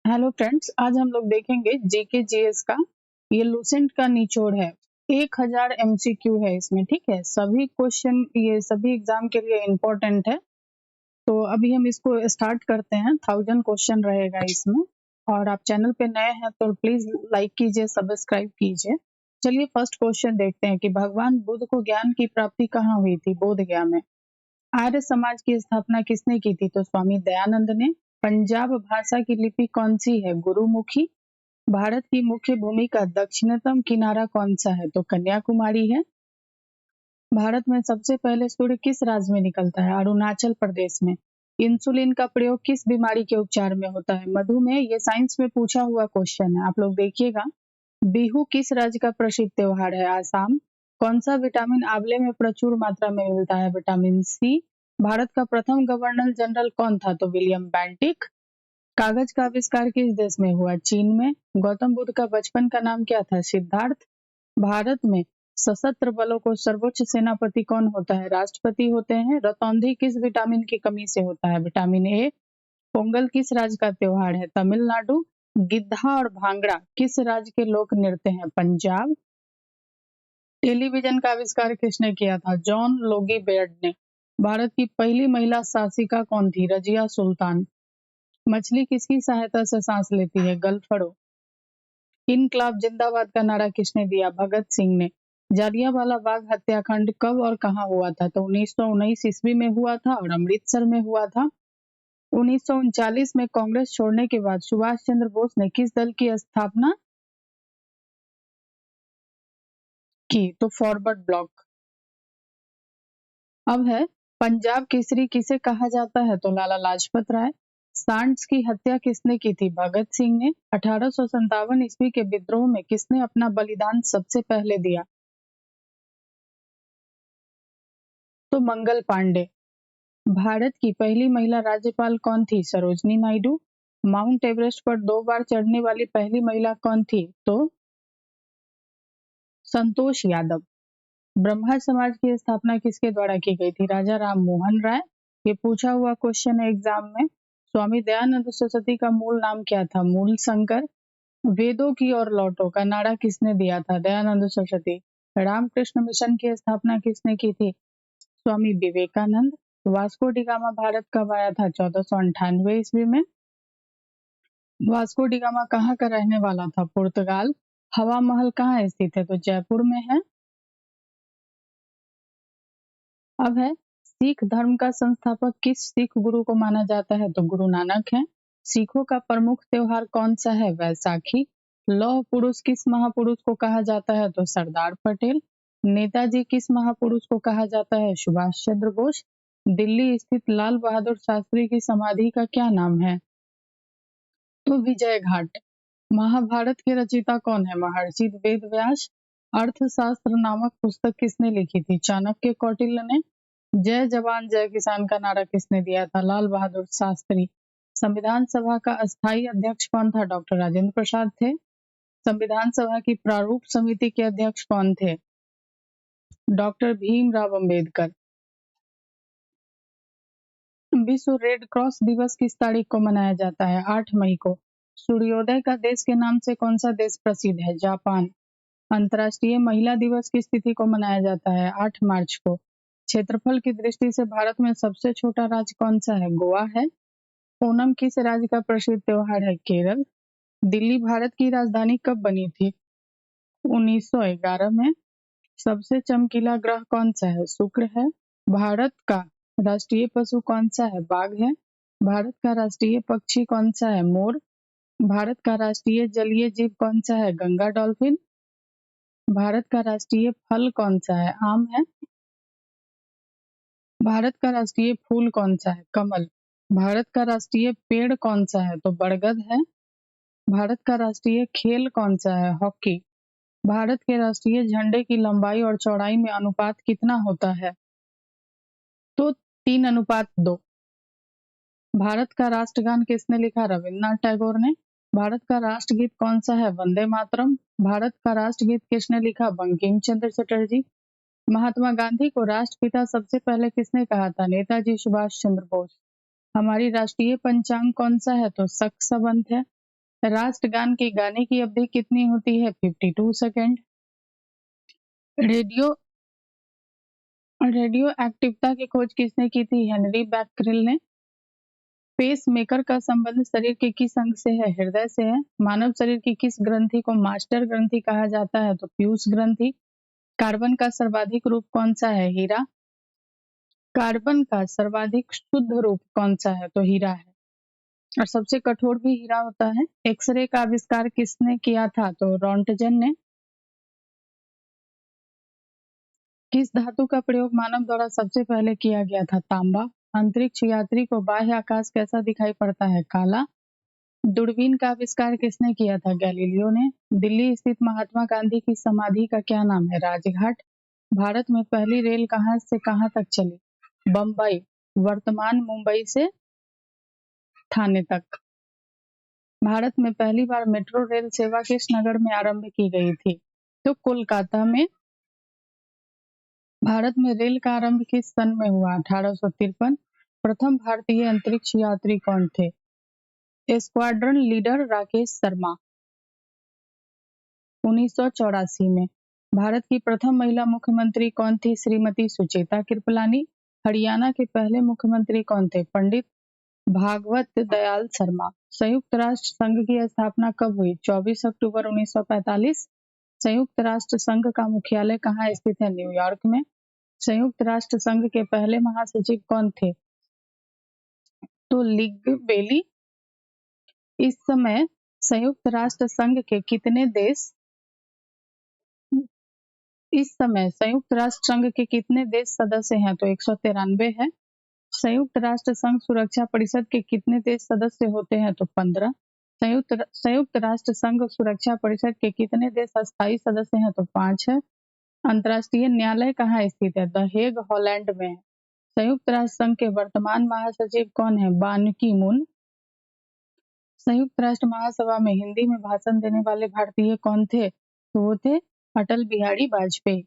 Hello friends, आज हम लोग देखेंगे जीके जीएस का। ये लूसेंट का निचोड़ है। 1000 एमसीक्यू है इसमें, ठीक है। सभी क्वेश्चन ये सभी एग्जाम के लिए इम्पोर्टेंट है। तो अभी हम इसको स्टार्ट करते हैं। 1000 क्वेश्चन रहेगा इसमें। और आप चैनल पे नए हैं तो प्लीज लाइक कीजिए, सब्सक्राइब कीजिए। चलिए फर्स्ट क्वेश्चन देखते हैं कि भगवान बुद्ध को ज्ञान की प्राप्ति कहाँ हुई थी? बोध गया में। आर्य समाज की स्थापना किसने की थी? तो स्वामी दयानंद ने। पंजाब भाषा की लिपि कौन सी है? गुरुमुखी। भारत की मुख्य भूमि का दक्षिणतम किनारा कौन सा है? तो कन्याकुमारी है। भारत में सबसे पहले सूर्य किस राज्य में निकलता है? अरुणाचल प्रदेश में। इंसुलिन का प्रयोग किस बीमारी के उपचार में होता है? मधुमेह। ये साइंस में पूछा हुआ क्वेश्चन है, आप लोग देखिएगा। बिहू किस राज्य का प्रसिद्ध त्योहार है? आसाम। कौन सा विटामिन आंवले में प्रचुर मात्रा में मिलता है? Vitamin C. भारत का प्रथम गवर्नर जनरल कौन था? तो विलियम बेंटिक। कागज का आविष्कार किस देश में हुआ? चीन में। गौतम बुद्ध का बचपन का नाम क्या था? सिद्धार्थ। भारत में सशस्त्र बलों को सर्वोच्च सेनापति कौन होता है? राष्ट्रपति होते हैं। रतौंधी किस विटामिन की कमी से होता है? Vitamin A. पोंगल किस राज्य का त्योहार है? तमिलनाडु। गिद्धा और भांगड़ा किस राज्य के लोक नृत्य हैं? पंजाब। टेलीविजन का आविष्कार किसने किया था? जॉन लोगी बेयर्ड ने। भारत की पहली महिला शासिका कौन थी? रजिया सुल्तान। मछली किसकी सहायता से सांस लेती है? गलफड़ो। इनकलाब जिंदाबाद का नारा किसने दिया? भगत सिंह ने। जालियांवाला बाग हत्याकांड कब और कहाँ हुआ था? तो 1919 ईस्वी में हुआ था और अमृतसर में हुआ था। 1939 में कांग्रेस छोड़ने के बाद सुभाष चंद्र बोस ने किस दल की स्थापना की? तो फॉरवर्ड ब्लॉक। अब है पंजाब केसरी किसे कहा जाता है? तो लाला लाजपत राय। सांड्स की हत्या किसने की थी? भगत सिंह ने। 1857 ईस्वी के विद्रोह में किसने अपना बलिदान सबसे पहले दिया? तो मंगल पांडे। भारत की पहली महिला राज्यपाल कौन थी? सरोजनी नायडू। माउंट एवरेस्ट पर 2 बार चढ़ने वाली पहली महिला कौन थी? तो संतोष यादव। ब्रह्मा समाज की स्थापना किसके द्वारा की गई थी? राजा राम मोहन राय। ये पूछा हुआ क्वेश्चन है एग्जाम में। स्वामी दयानंद सरस्वती का मूल नाम क्या था? मूल शंकर। वेदों की ओर लौटो का नारा किसने दिया था? दयानंद सरस्वती। रामकृष्ण मिशन की स्थापना किसने की थी? Swami Vivekananda. Vasco da Gama Bharat कब आया था? 1498 ईस्वी में। वास्को डी गामा कहाँ का रहने वाला था? पुर्तगाल। हवा महल कहाँ स्थित है? तो जयपुर में है। अब है सिख धर्म का संस्थापक किस सिख गुरु को माना जाता है? तो गुरु नानक है। सिखों का प्रमुख त्योहार कौन सा है? वैसाखी। लौह पुरुष किस महापुरुष को कहा जाता है? तो सरदार पटेल। नेताजी किस महापुरुष को कहा जाता है? सुभाष चंद्र बोस। दिल्ली स्थित लाल बहादुर शास्त्री की समाधि का क्या नाम है? तो विजय घाट। महाभारत के रचयिता कौन है? महर्षि वेद व्यास। अर्थशास्त्र नामक पुस्तक किसने लिखी थी? चाणक्य कौटिल्य ने। जय जवान जय किसान का नारा किसने दिया था? लाल बहादुर शास्त्री। संविधान सभा का अस्थायी अध्यक्ष कौन था? डॉक्टर राजेंद्र प्रसाद थे। संविधान सभा की प्रारूप समिति के अध्यक्ष कौन थे? डॉक्टर भीमराव अंबेडकर। विश्व रेड क्रॉस दिवस किस तारीख को मनाया जाता है? 8 मई को। सूर्योदय का देश के नाम से कौन सा देश प्रसिद्ध है? जापान। अंतर्राष्ट्रीय महिला दिवस किस तिथि को मनाया जाता है? 8 मार्च को। क्षेत्रफल की दृष्टि से भारत में सबसे छोटा राज्य कौन सा है? गोवा है। ओणम किस राज्य का प्रसिद्ध त्योहार है? केरल। दिल्ली भारत की राजधानी कब बनी थी? 1911 में। सबसे चमकीला ग्रह कौन सा है? शुक्र है। भारत का राष्ट्रीय पशु कौन सा है? बाघ है। भारत का राष्ट्रीय पक्षी कौन सा है? मोर। भारत का राष्ट्रीय जलीय जीव कौन सा है? गंगा डॉल्फिन। भारत का राष्ट्रीय फल कौन सा है? आम है। भारत का राष्ट्रीय फूल कौन सा है? कमल। भारत का राष्ट्रीय पेड़ कौन सा है? तो बरगद है। भारत का राष्ट्रीय खेल कौन सा है? हॉकी। भारत के राष्ट्रीय झंडे की लंबाई और चौड़ाई में अनुपात कितना होता है? तो 3:2। भारत का राष्ट्रगान किसने लिखा? रविन्द्रनाथ टैगोर ने। भारत का राष्ट्रगीत कौन सा है? वंदे मातरम। भारत का राष्ट्रगीत किसने लिखा? बंकिम चंद्र चटर्जी। महात्मा गांधी को राष्ट्रपिता सबसे पहले किसने कहा था? नेताजी सुभाष चंद्र बोस। हमारी राष्ट्रीय पंचांग कौन सा है? तो शक संवत है। राष्ट्रगान के गाने की अवधि कितनी होती है? 52 सेकेंड। रेडियो रेडियो एक्टिवता की खोज किसने की थी? हेनरी बैक्यूरेल ने। पेस मेकर का संबंध शरीर के किस अंग से है? हृदय से है। मानव शरीर की किस ग्रंथि को मास्टर ग्रंथि कहा जाता है? तो पीयूष ग्रंथि। कार्बन का सर्वाधिक रूप कौन सा है? हीरा। कार्बन का सर्वाधिक शुद्ध रूप कौन सा है? तो हीरा है। और सबसे कठोर भी हीरा होता है। एक्सरे का आविष्कार किसने किया था? तो रॉन्टजन ने। किस धातु का प्रयोग मानव द्वारा सबसे पहले किया गया था? तांबा। अंतरिक्ष यात्री को बाह्य आकाश कैसा दिखाई पड़ता है? काला। दूरबीन का आविष्कार किसने किया था? गैलीलियो ने। दिल्ली स्थित महात्मा गांधी की समाधि का क्या नाम है? राजघाट। भारत में पहली रेल कहां से कहां तक चली? बम्बई, वर्तमान मुंबई से ठाणे तक। भारत में पहली बार मेट्रो रेल सेवा किस नगर में आरंभ की गई थी? तो कोलकाता में। भारत में रेल का आरंभ किस सन में हुआ? 1853। प्रथम भारतीय अंतरिक्ष यात्री कौन थे? Squadron leader Rakesh Sharma. 1984 में। भारत की प्रथम महिला मुख्यमंत्री कौन थी? श्रीमती सुचेता कृपलानी। हरियाणा के पहले मुख्यमंत्री कौन थे? पंडित भागवत दयाल शर्मा। संयुक्त राष्ट्र संघ की स्थापना कब हुई? 24 अक्टूबर 1945। संयुक्त राष्ट्र संघ का मुख्यालय कहाँ स्थित है? न्यूयॉर्क में। संयुक्त राष्ट्र संघ के पहले महासचिव कौन थे? तो लिग बेली। इस समय संयुक्त राष्ट्र संघ के कितने देश इस समय संयुक्त राष्ट्र संघ के कितने देश सदस्य हैं? तो 193 है। संयुक्त राष्ट्र संघ सुरक्षा परिषद के कितने देश सदस्य होते हैं? तो 15। संयुक्त राष्ट्र संघ सुरक्षा परिषद के कितने देश अस्थायी सदस्य हैं? तो 5 है। अंतर्राष्ट्रीय न्यायालय कहाँ स्थित है? द हेग, हॉलैंड में है। संयुक्त राष्ट्र संघ के वर्तमान महासचिव कौन है? बान की मून। संयुक्त राष्ट्र महासभा में हिंदी में भाषण देने वाले भारतीय कौन थे? तो वो थे अटल बिहारी वाजपेयी।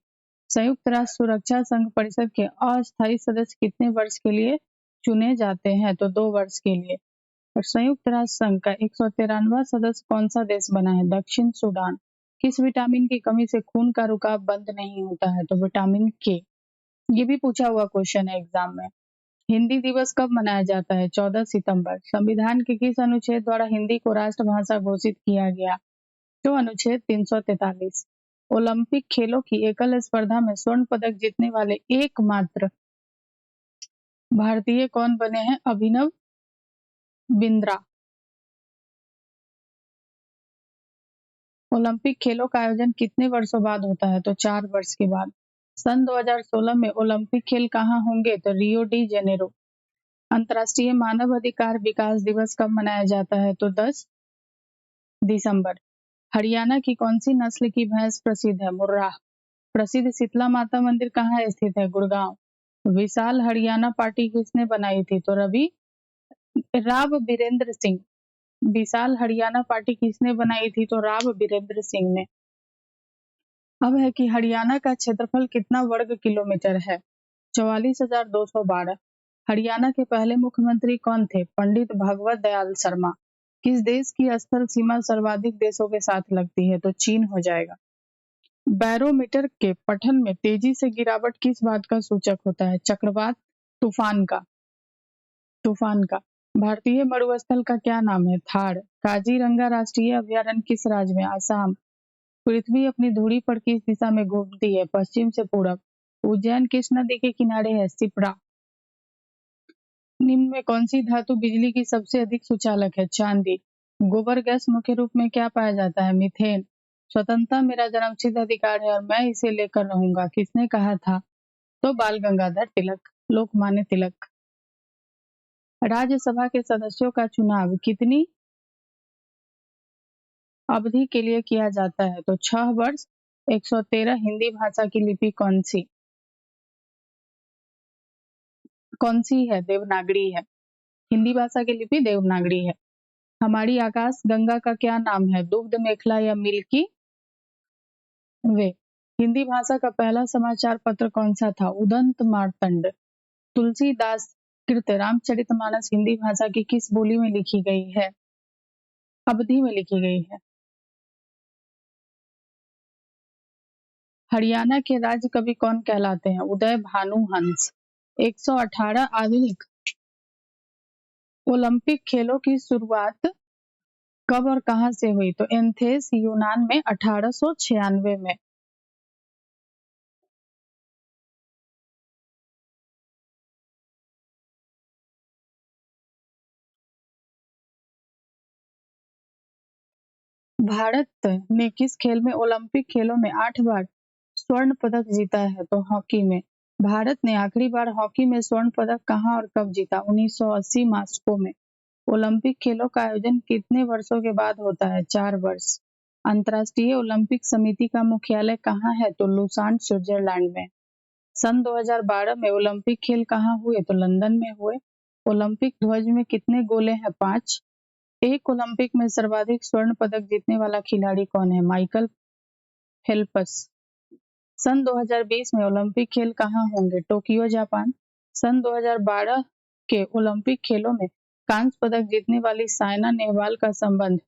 संयुक्त राष्ट्र सुरक्षा संघ परिषद के अस्थायी सदस्य कितने वर्ष के लिए चुने जाते हैं? तो 2 वर्ष के लिए। और संयुक्त राष्ट्र संघ का 193वां सदस्य कौन सा देश बना है? दक्षिण सूडान। किस विटामिन की कमी से खून का रुकाव बंद नहीं होता है? तो विटामिन के। ये भी पूछा हुआ क्वेश्चन है एग्जाम में। हिंदी दिवस कब मनाया जाता है? 14 सितंबर। संविधान के किस अनुच्छेद द्वारा हिंदी को राष्ट्रभाषा घोषित किया गया? तो अनुच्छेद 343। ओलंपिक खेलों की एकल स्पर्धा में स्वर्ण पदक जीतने वाले एकमात्र भारतीय कौन बने हैं? अभिनव बिंद्रा। ओलंपिक खेलों का आयोजन कितने वर्षों बाद होता है? तो 4 वर्ष के बाद। सन 2016 में ओलंपिक खेल कहाँ होंगे? तो रियो डी जेनेरो। अंतर्राष्ट्रीय मानव अधिकार विकास दिवस कब मनाया जाता है? तो 10 दिसंबर। हरियाणा की कौन सी नस्ल की भैंस प्रसिद्ध है? मुर्राह। प्रसिद्ध शीतला माता मंदिर कहाँ स्थित है? गुड़गांव। विशाल हरियाणा पार्टी किसने बनाई थी? तो राव बीरेंद्र सिंह। विशाल हरियाणा पार्टी किसने बनाई थी? तो राव बीरेंद्र सिंह ने। अब है कि हरियाणा का क्षेत्रफल कितना वर्ग किलोमीटर है? 44,212। हरियाणा के पहले मुख्यमंत्री कौन थे? पंडित भगवत दयाल शर्मा। किस देश की स्थल सीमा सर्वाधिक देशों के साथ लगती है? तो चीन हो जाएगा। बैरोमीटर के पठन में तेजी से गिरावट किस बात का सूचक होता है? चक्रवात, तूफान का। भारतीय मरुस्थल का क्या नाम है? थार। काजीरंगा राष्ट्रीय अभयारण्य किस राज्य में? आसाम। पृथ्वी अपनी धुरी पर किस दिशा में घूमती है? पश्चिम से पूरब। उज्जैन किस नदी के किनारे है? शिप्रा। निम्न में कौन सी धातु बिजली की सबसे अधिक सुचालक है? चांदी। गोबर गैस मुख्य रूप में क्या पाया जाता है? मीथेन। स्वतंत्रता मेरा जन्मसिद्ध अधिकार है और मैं इसे लेकर रहूंगा, किसने कहा था? तो बाल गंगाधर तिलक, लोकमान्य तिलक। राज्यसभा के सदस्यों का चुनाव कितनी अवधि के लिए किया जाता है? तो 6 वर्ष। 113 हिंदी भाषा की लिपि कौन सी है? देवनागरी है। हिंदी भाषा की लिपि देवनागरी है। हमारी आकाश गंगा का क्या नाम है? दुग्ध मेखला या मिल्की वे। हिंदी भाषा का पहला समाचार पत्र कौन सा था? उदंत मार्तंड। तुलसीदास कृत रामचरितमानस हिंदी भाषा की किस बोली में लिखी गई है? अवधि में लिखी गई है। हरियाणा के राज्य कवि कौन कहलाते हैं? उदय भानु हंस। 118 आधुनिक ओलंपिक खेलों की शुरुआत कब और कहां से हुई? तो एथेंस यूनान में 1896 में। भारत ने किस खेल में ओलंपिक खेलों में 8 बार स्वर्ण पदक जीता है? तो हॉकी में। भारत ने आखिरी बार हॉकी में स्वर्ण पदक कहां और कब जीता? 1980 मॉस्को में। ओलंपिक खेलों का आयोजन कितने वर्षों के बाद होता है? 4 वर्ष। अंतर्राष्ट्रीय ओलंपिक समिति का मुख्यालय कहाँ है? तो लुसान स्विट्जरलैंड में। सन 2012 में ओलंपिक खेल कहाँ हुए? तो लंदन में हुए। ओलंपिक ध्वज में कितने गोले हैं? 5। एक ओलंपिक में सर्वाधिक स्वर्ण पदक जीतने वाला खिलाड़ी कौन है? Michael Phelps. सन 2020 में ओलंपिक खेल कहाँ होंगे? Tokyo Japan. सन 2012 के ओलंपिक खेलों में कांस्य पदक जीतने वाली साइना नेहवाल का संबंध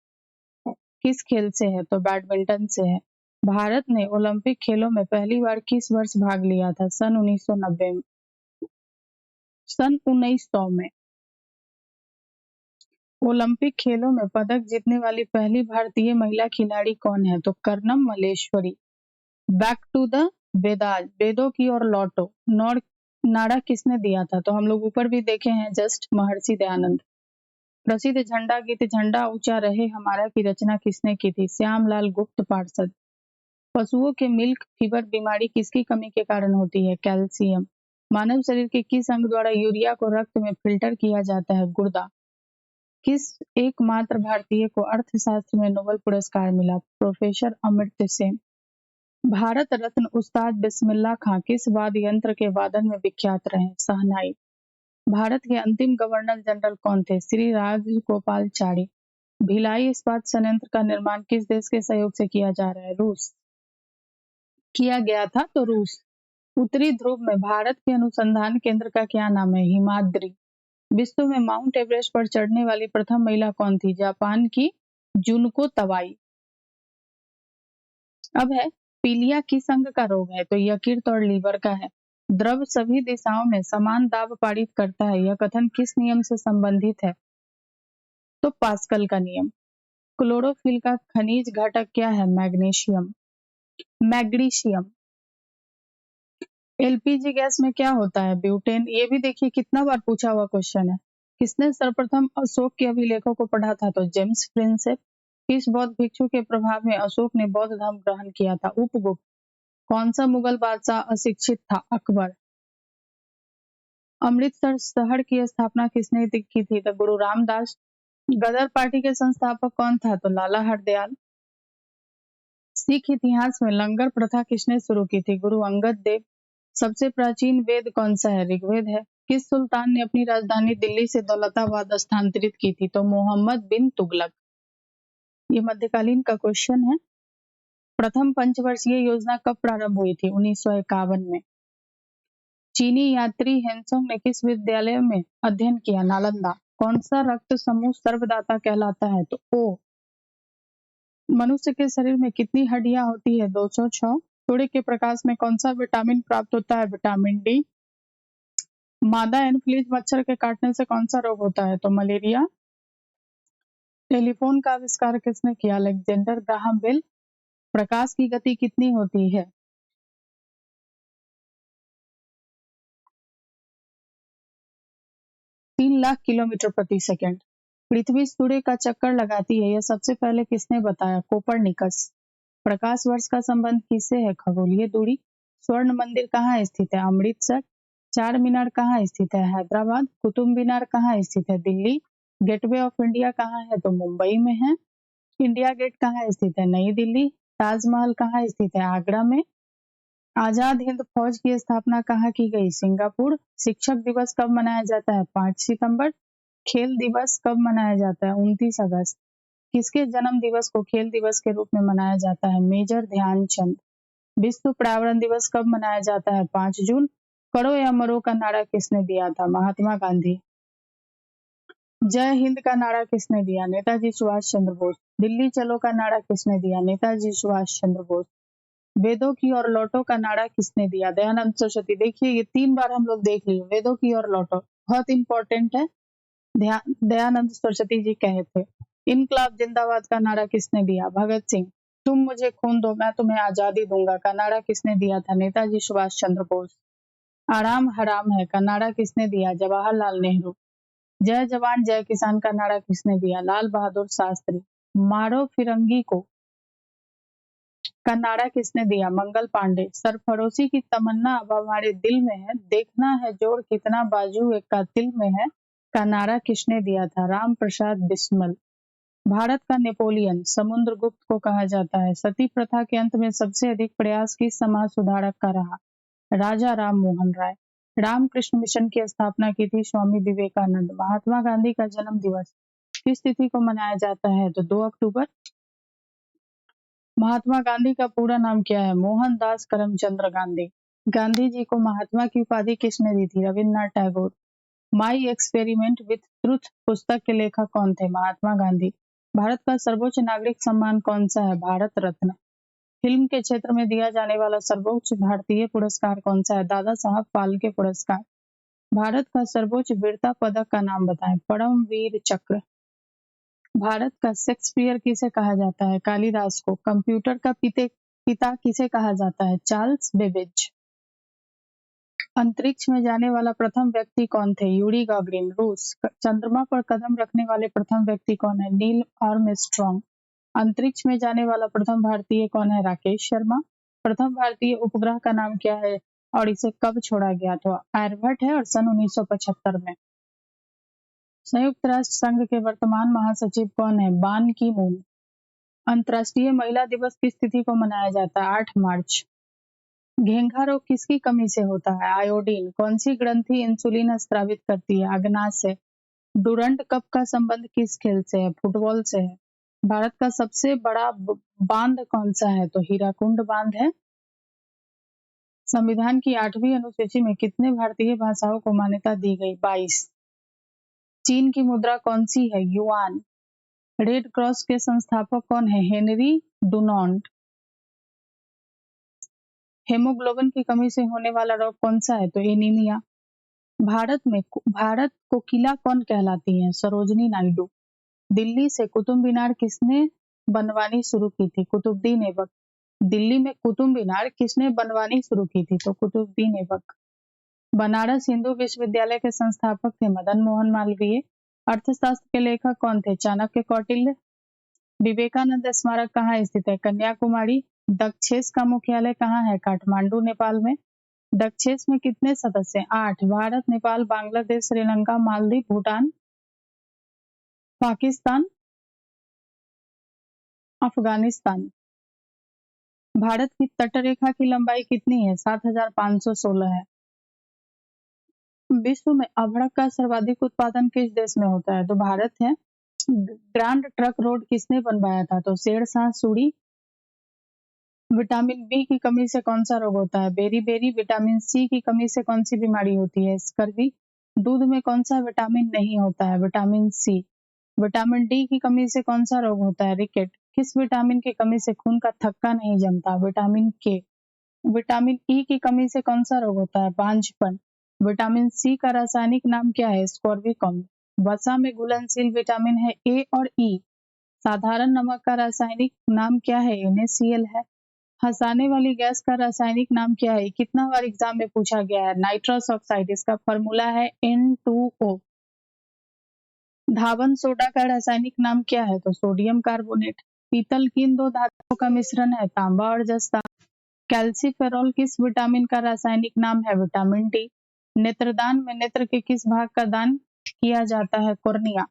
किस खेल से है? तो बैडमिंटन से है। भारत ने ओलंपिक खेलों में पहली बार किस वर्ष भाग लिया था? सन 1990 में। सन 1900 में। ओलंपिक खेलों में पदक जीतने वाली पहली भारतीय महिला खिलाड़ी कौन है? तो Karnam Malleswari. Back to the Vedas, वेदों की ओर लौटो, नौर नारा किसने दिया था? तो हम लोग ऊपर भी देखे हैं जस्ट, महर्षि दयानंद। प्रसिद्ध झंडा गीत झंडा ऊंचा रहे हमारा की रचना किसने की थी? श्यामलाल गुप्त पार्षद। पशुओं के मिल्क फीवर बीमारी किसकी कमी के कारण होती है? कैल्शियम। मानव शरीर के किस अंग द्वारा यूरिया को रक्त में फिल्टर किया जाता है? गुर्दा। किस एकमात्र भारतीय को अर्थशास्त्र में नोबेल पुरस्कार मिला? प्रोफेसर अमर्त्य सेन। भारत रत्न उस्ताद बिस्मिल्लाह खां किस वाद्य यंत्र के वादन में विख्यात रहे? शहनाई। भारत के अंतिम गवर्नर जनरल कौन थे? श्री राजगोपालचारी। भिलाई इस्पात संयंत्र का निर्माण किस देश के सहयोग से किया जा रहा है? रूस। किया गया था तो रूस। उत्तरी ध्रुव में भारत के अनुसंधान केंद्र का क्या नाम है? हिमाद्री। विश्व में माउंट एवरेस्ट पर चढ़ने वाली प्रथम महिला कौन थी? जापान की जुनको तवाई। अब है, पीलिया किस अंग का रोग है? तो यकृत और लीवर का है। द्रव सभी दिशाओं में समान दाब पारित करता है, यह कथन किस नियम से संबंधित है? तो पास्कल का नियम। क्लोरोफिल का खनिज घटक क्या है? मैग्नीशियम। मैग्नीशियम। एलपीजी गैस में क्या होता है? ब्यूटेन। ये भी देखिए कितना बार पूछा हुआ क्वेश्चन है। किसने सर्वप्रथम अशोक के अभिलेखों को पढ़ा था? तो जेम्स प्रिंसेप। किस बौद्ध भिक्षु के प्रभाव में अशोक ने बौद्ध धर्म ग्रहण किया था? उपगुप्त। कौन सा मुगल बादशाह अशिक्षित था? अकबर। अमृतसर शहर की स्थापना किसने की थी? तो गुरु रामदास। गदर पार्टी के संस्थापक कौन था? तो लाला हरदयाल। सिख इतिहास में लंगर प्रथा किसने शुरू की थी? गुरु अंगद देव। सबसे प्राचीन वेद कौन सा है? ऋग्वेद है। किस सुल्तान ने अपनी राजधानी दिल्ली से दौलताबाद स्थानांतरित की थी? तो मोहम्मद बिन तुगलक। ये मध्यकालीन का क्वेश्चन है। प्रथम पंचवर्षीय योजना कब प्रारंभ हुई थी? 1951 में। चीनी यात्री हेनसोंग ने किस विद्यालय में अध्ययन किया? नालंदा। कौन सा रक्त समूह सर्वदाता कहलाता है? तो ओ। मनुष्य के शरीर में कितनी हड्डियां होती है? 206। सूर्य के प्रकाश में कौन सा विटामिन प्राप्त होता है? Vitamin D. मादा एनोफिलीज मच्छर के काटने से कौन सा रोग होता है? तो मलेरिया। टेलीफोन का आविष्कार किसने किया? Alexander Graham bell. प्रकाश की गति कितनी होती है? 3 लाख किलोमीटर प्रति सेकंड। पृथ्वी सूर्य का चक्कर लगाती है, यह सबसे पहले किसने बताया? कोपरनिकस। प्रकाश वर्ष का संबंध किससे है? खगोलीय दूरी। स्वर्ण मंदिर कहाँ स्थित है? अमृतसर। चार मीनार कहाँ स्थित है? हैदराबाद। कुतुब मीनार कहाँ स्थित है? दिल्ली। गेटवे ऑफ इंडिया कहाँ है? तो मुंबई में है। इंडिया गेट कहाँ स्थित है? नई दिल्ली। ताजमहल कहाँ स्थित है? आगरा में। आजाद हिंद फौज की स्थापना कहाँ की गई? सिंगापुर। शिक्षक दिवस कब मनाया जाता है? 5 सितंबर। खेल दिवस कब मनाया जाता है? 29 अगस्त। किसके जन्म दिवस को खेल दिवस के रूप में मनाया जाता है? मेजर ध्यानचंद। विश्व पर्यावरण दिवस कब मनाया जाता है? 5 जून। करो या मरो का नारा किसने दिया था? महात्मा गांधी। जय हिंद का नारा किसने दिया? नेताजी सुभाष चंद्र बोस। दिल्ली चलो का नारा किसने दिया? नेताजी सुभाष चंद्र बोस। वेदों की ओर लौटो का नारा किसने दिया? दयानंद सरस्वती। देखिए ये 3 बार हम लोग देख लिए, वेदों की ओर लौटो बहुत इंपॉर्टेंट है, दयानंद सरस्वती जी कहे थे। इनकलाब जिंदाबाद का नारा किसने दिया? भगत सिंह। तुम मुझे खून दो मैं तुम्हें आजादी दूंगा का नारा किसने दिया था? नेताजी सुभाष चंद्र बोस। आराम हराम है का नारा किसने दिया? जवाहरलाल नेहरू। जय जवान जय किसान का नारा किसने दिया? लाल बहादुर शास्त्री। मारो फिरंगी को का नारा किसने दिया? मंगल पांडे। सरफरोशी की तमन्ना अब हमारे दिल में है, देखना है जोर कितना बाजू एक का दिल में है का नारा किसने दिया था? राम प्रसाद बिस्मिल। भारत का नेपोलियन समुद्रगुप्त को कहा जाता है। सती प्रथा के अंत में सबसे अधिक प्रयास किस समाज सुधारक का रहा? राजा राम मोहन राय। रामकृष्ण मिशन की स्थापना की थी स्वामी विवेकानंद। महात्मा गांधी का जन्म दिवस किस तिथि को मनाया जाता है? तो 2 अक्टूबर। महात्मा गांधी का पूरा नाम क्या है? मोहनदास करमचंद्र गांधी। गांधी जी को महात्मा की उपाधि किसने दी थी? Rabindranath Tagore. My experiment with truth पुस्तक के लेखक कौन थे? महात्मा गांधी। भारत का सर्वोच्च नागरिक सम्मान कौन सा है? भारत रत्न। फिल्म के क्षेत्र में दिया जाने वाला सर्वोच्च भारतीय पुरस्कार कौन सा है? दादा साहब फाल्के पुरस्कार। भारत का सर्वोच्च वीरता पदक का नाम बताएं? परमवीर चक्र। भारत का शेक्सपियर किसे कहा जाता है? कालिदास को। कंप्यूटर का पिता किसे कहा जाता है? Charles Babbage. अंतरिक्ष में जाने वाला प्रथम व्यक्ति कौन थे? यूरी गागरिन, रूस। चंद्रमा पर कदम रखने वाले प्रथम व्यक्ति कौन है? Neil Armstrong. अंतरिक्ष में जाने वाला प्रथम भारतीय कौन है? राकेश शर्मा। प्रथम भारतीय उपग्रह का नाम क्या है और इसे कब छोड़ा गया? तो आर्यभट्ट है और सन 1975 में। संयुक्त राष्ट्र संघ के वर्तमान महासचिव कौन है? बान की मून। अंतर्राष्ट्रीय महिला दिवस किस तिथि को मनाया जाता है? 8 मार्च। घेंघा रोग किसकी कमी से होता है? आयोडीन। कौन सी ग्रंथि इंसुलिन स्रावित करती है? अग्नाशय से। डुरंड कप का संबंध किस खेल से है? फुटबॉल से है। भारत का सबसे बड़ा बांध कौन सा है? तो हीराकुंड बांध है। संविधान की 8वीं अनुसूची में कितने भारतीय भाषाओं को मान्यता दी गई? 22। चीन की मुद्रा कौन सी है? युआन। रेड क्रॉस के संस्थापक कौन है? Henry Dunant. हेमोग्लोबिन की कमी से होने वाला रोग कौन सा है? तो एनीमिया। भारत को किला कौन कहलाती है? सरोजनी नायडू। दिल्ली से कुतुब मीनार किसने बनवानी शुरू की थी? कुतुबुद्दीन ऐबक। दिल्ली में कुतुब मीनार किसने बनवानी शुरू की थी? तो कुतुबुद्दीन ऐबक। बनारस हिंदू विश्वविद्यालय के संस्थापक थे मदन मोहन मालवीय। अर्थशास्त्र के लेखक कौन थे? चाणक्य कौटिल्य। विवेकानंद स्मारक कहाँ स्थित है? कन्याकुमारी। दक्षेस का मुख्यालय कहाँ है? काठमांडू नेपाल में। दक्षेस में कितने सदस्य? 8। भारत, नेपाल, बांग्लादेश, श्रीलंका, मालदीव, भूटान, पाकिस्तान, अफगानिस्तान। भारत की तटरेखा की लंबाई कितनी है? 7516 है। विश्व में अभ्रक का सर्वाधिक उत्पादन किस देश में होता है? तो भारत है। ग्रांड ट्रक रोड किसने बनवाया था? तो शेरशाह सूरी। विटामिन बी की कमी से कौन सा रोग होता है? बेरी। विटामिन सी की कमी से कौन सी बीमारी होती है? स्कर्वी। दूध में कौन सा विटामिन नहीं होता है? Vitamin C. विटामिन डी की कमी से कौन सा रोग होता है? रिकेट। किस विटामिन की कमी से खून का थक्का नहीं जमता? विटामिन के। विटामिन ई की कमी से कौन सा रोग होता है? बांझपन। विटामिन सी का रासायनिक नाम क्या है? स्कोर्बिकम। वसा में घुलनशील विटामिन है ए और ई। साधारण नमक का रासायनिक नाम क्या है? NaCl है। हंसाने वाली गैस का रासायनिक नाम क्या है? कितना बार एग्जाम में पूछा गया है? Nitrous oxide. इसका फॉर्मूला है N2O। धावन सोडा का रासायनिक नाम क्या है? तो सोडियम कार्बोनेट। पीतल किन दो धातुओं का मिश्रण है? तांबा और जस्ता। कैल्सीफेरॉल किस विटामिन का रासायनिक नाम है? Vitamin D. नेत्रदान में नेत्र के किस भाग का दान किया जाता है? कॉर्निया।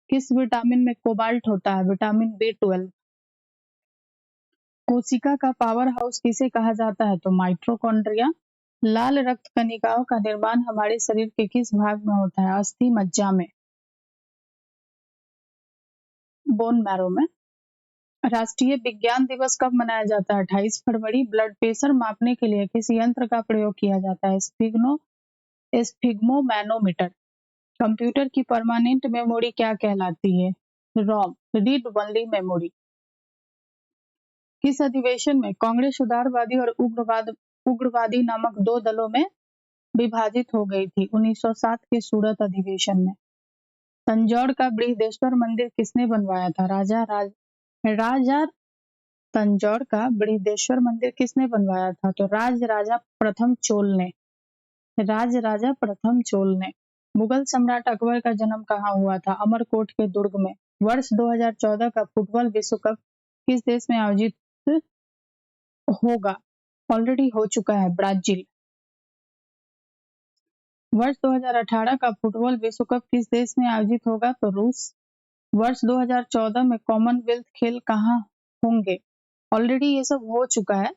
किस विटामिन में कोबाल्ट होता है? Vitamin B12। कोशिका का पावर हाउस किसे कहा जाता है? तो माइटोकॉन्ड्रिया। लाल रक्त कणिकाओं का निर्माण हमारे शरीर के किस भाग में होता है? अस्थि मज्जा में, बोन मैरो में। राष्ट्रीय विज्ञान दिवस कब मनाया जाता है? 28 फरवरी। ब्लड प्रेशर मापने के लिए किस यंत्र का प्रयोग किया जाता है? स्फिग्मोमैनोमीटर। कंप्यूटर की परमानेंट मेमोरी क्या कहलाती है? रोम, रीड ओनली मेमोरी। किस अधिवेशन में कांग्रेस उदारवादी और उग्रवादी नामक दो दलों में विभाजित हो गई थी? 1907 के सूरत अधिवेशन में। तंजौर का बृहदेश्वर मंदिर किसने बनवाया था? राजा तंजौर का बृहदेश्वर मंदिर किसने बनवाया था? तो राज राजा प्रथम चोल ने। मुगल सम्राट अकबर का जन्म कहाँ हुआ था? अमरकोट के दुर्ग में। वर्ष 2014 का फुटबॉल विश्व कप किस देश में आयोजित होगा? ऑलरेडी हो चुका है, ब्राजील। वर्ष 2018 का फुटबॉल विश्व कप किस देश में आयोजित होगा? तो रूस। वर्ष 2014 में कॉमनवेल्थ खेल कहाँ होंगे? ऑलरेडी ये सब हो चुका है,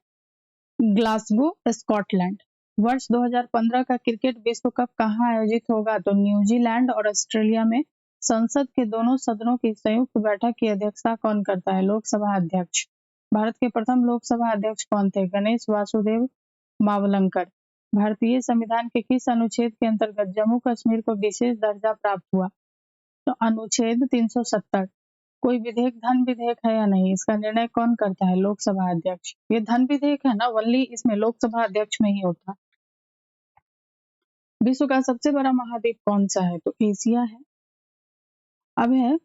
ग्लासगो, स्कॉटलैंड। वर्ष 2015 का क्रिकेट विश्व कप कहाँ आयोजित होगा? तो न्यूजीलैंड और ऑस्ट्रेलिया में। संसद के दोनों सदनों की संयुक्त बैठक की अध्यक्षता कौन करता है? लोकसभा अध्यक्ष। भारत के प्रथम लोकसभा अध्यक्ष कौन थे? गणेश वासुदेव मावलंकर। भारतीय संविधान के किस अनुच्छेद के अंतर्गत जम्मू कश्मीर को विशेष दर्जा प्राप्त हुआ? तो अनुच्छेद 370। कोई विधेयक धन विधेयक है या नहीं, इसका निर्णय कौन करता है? लोकसभा अध्यक्ष। ये धन विधेयक है ना, ओनली इसमें लोकसभा अध्यक्ष में ही होता। विश्व का सबसे बड़ा महाद्वीप कौन सा है? तो एशिया है। अब है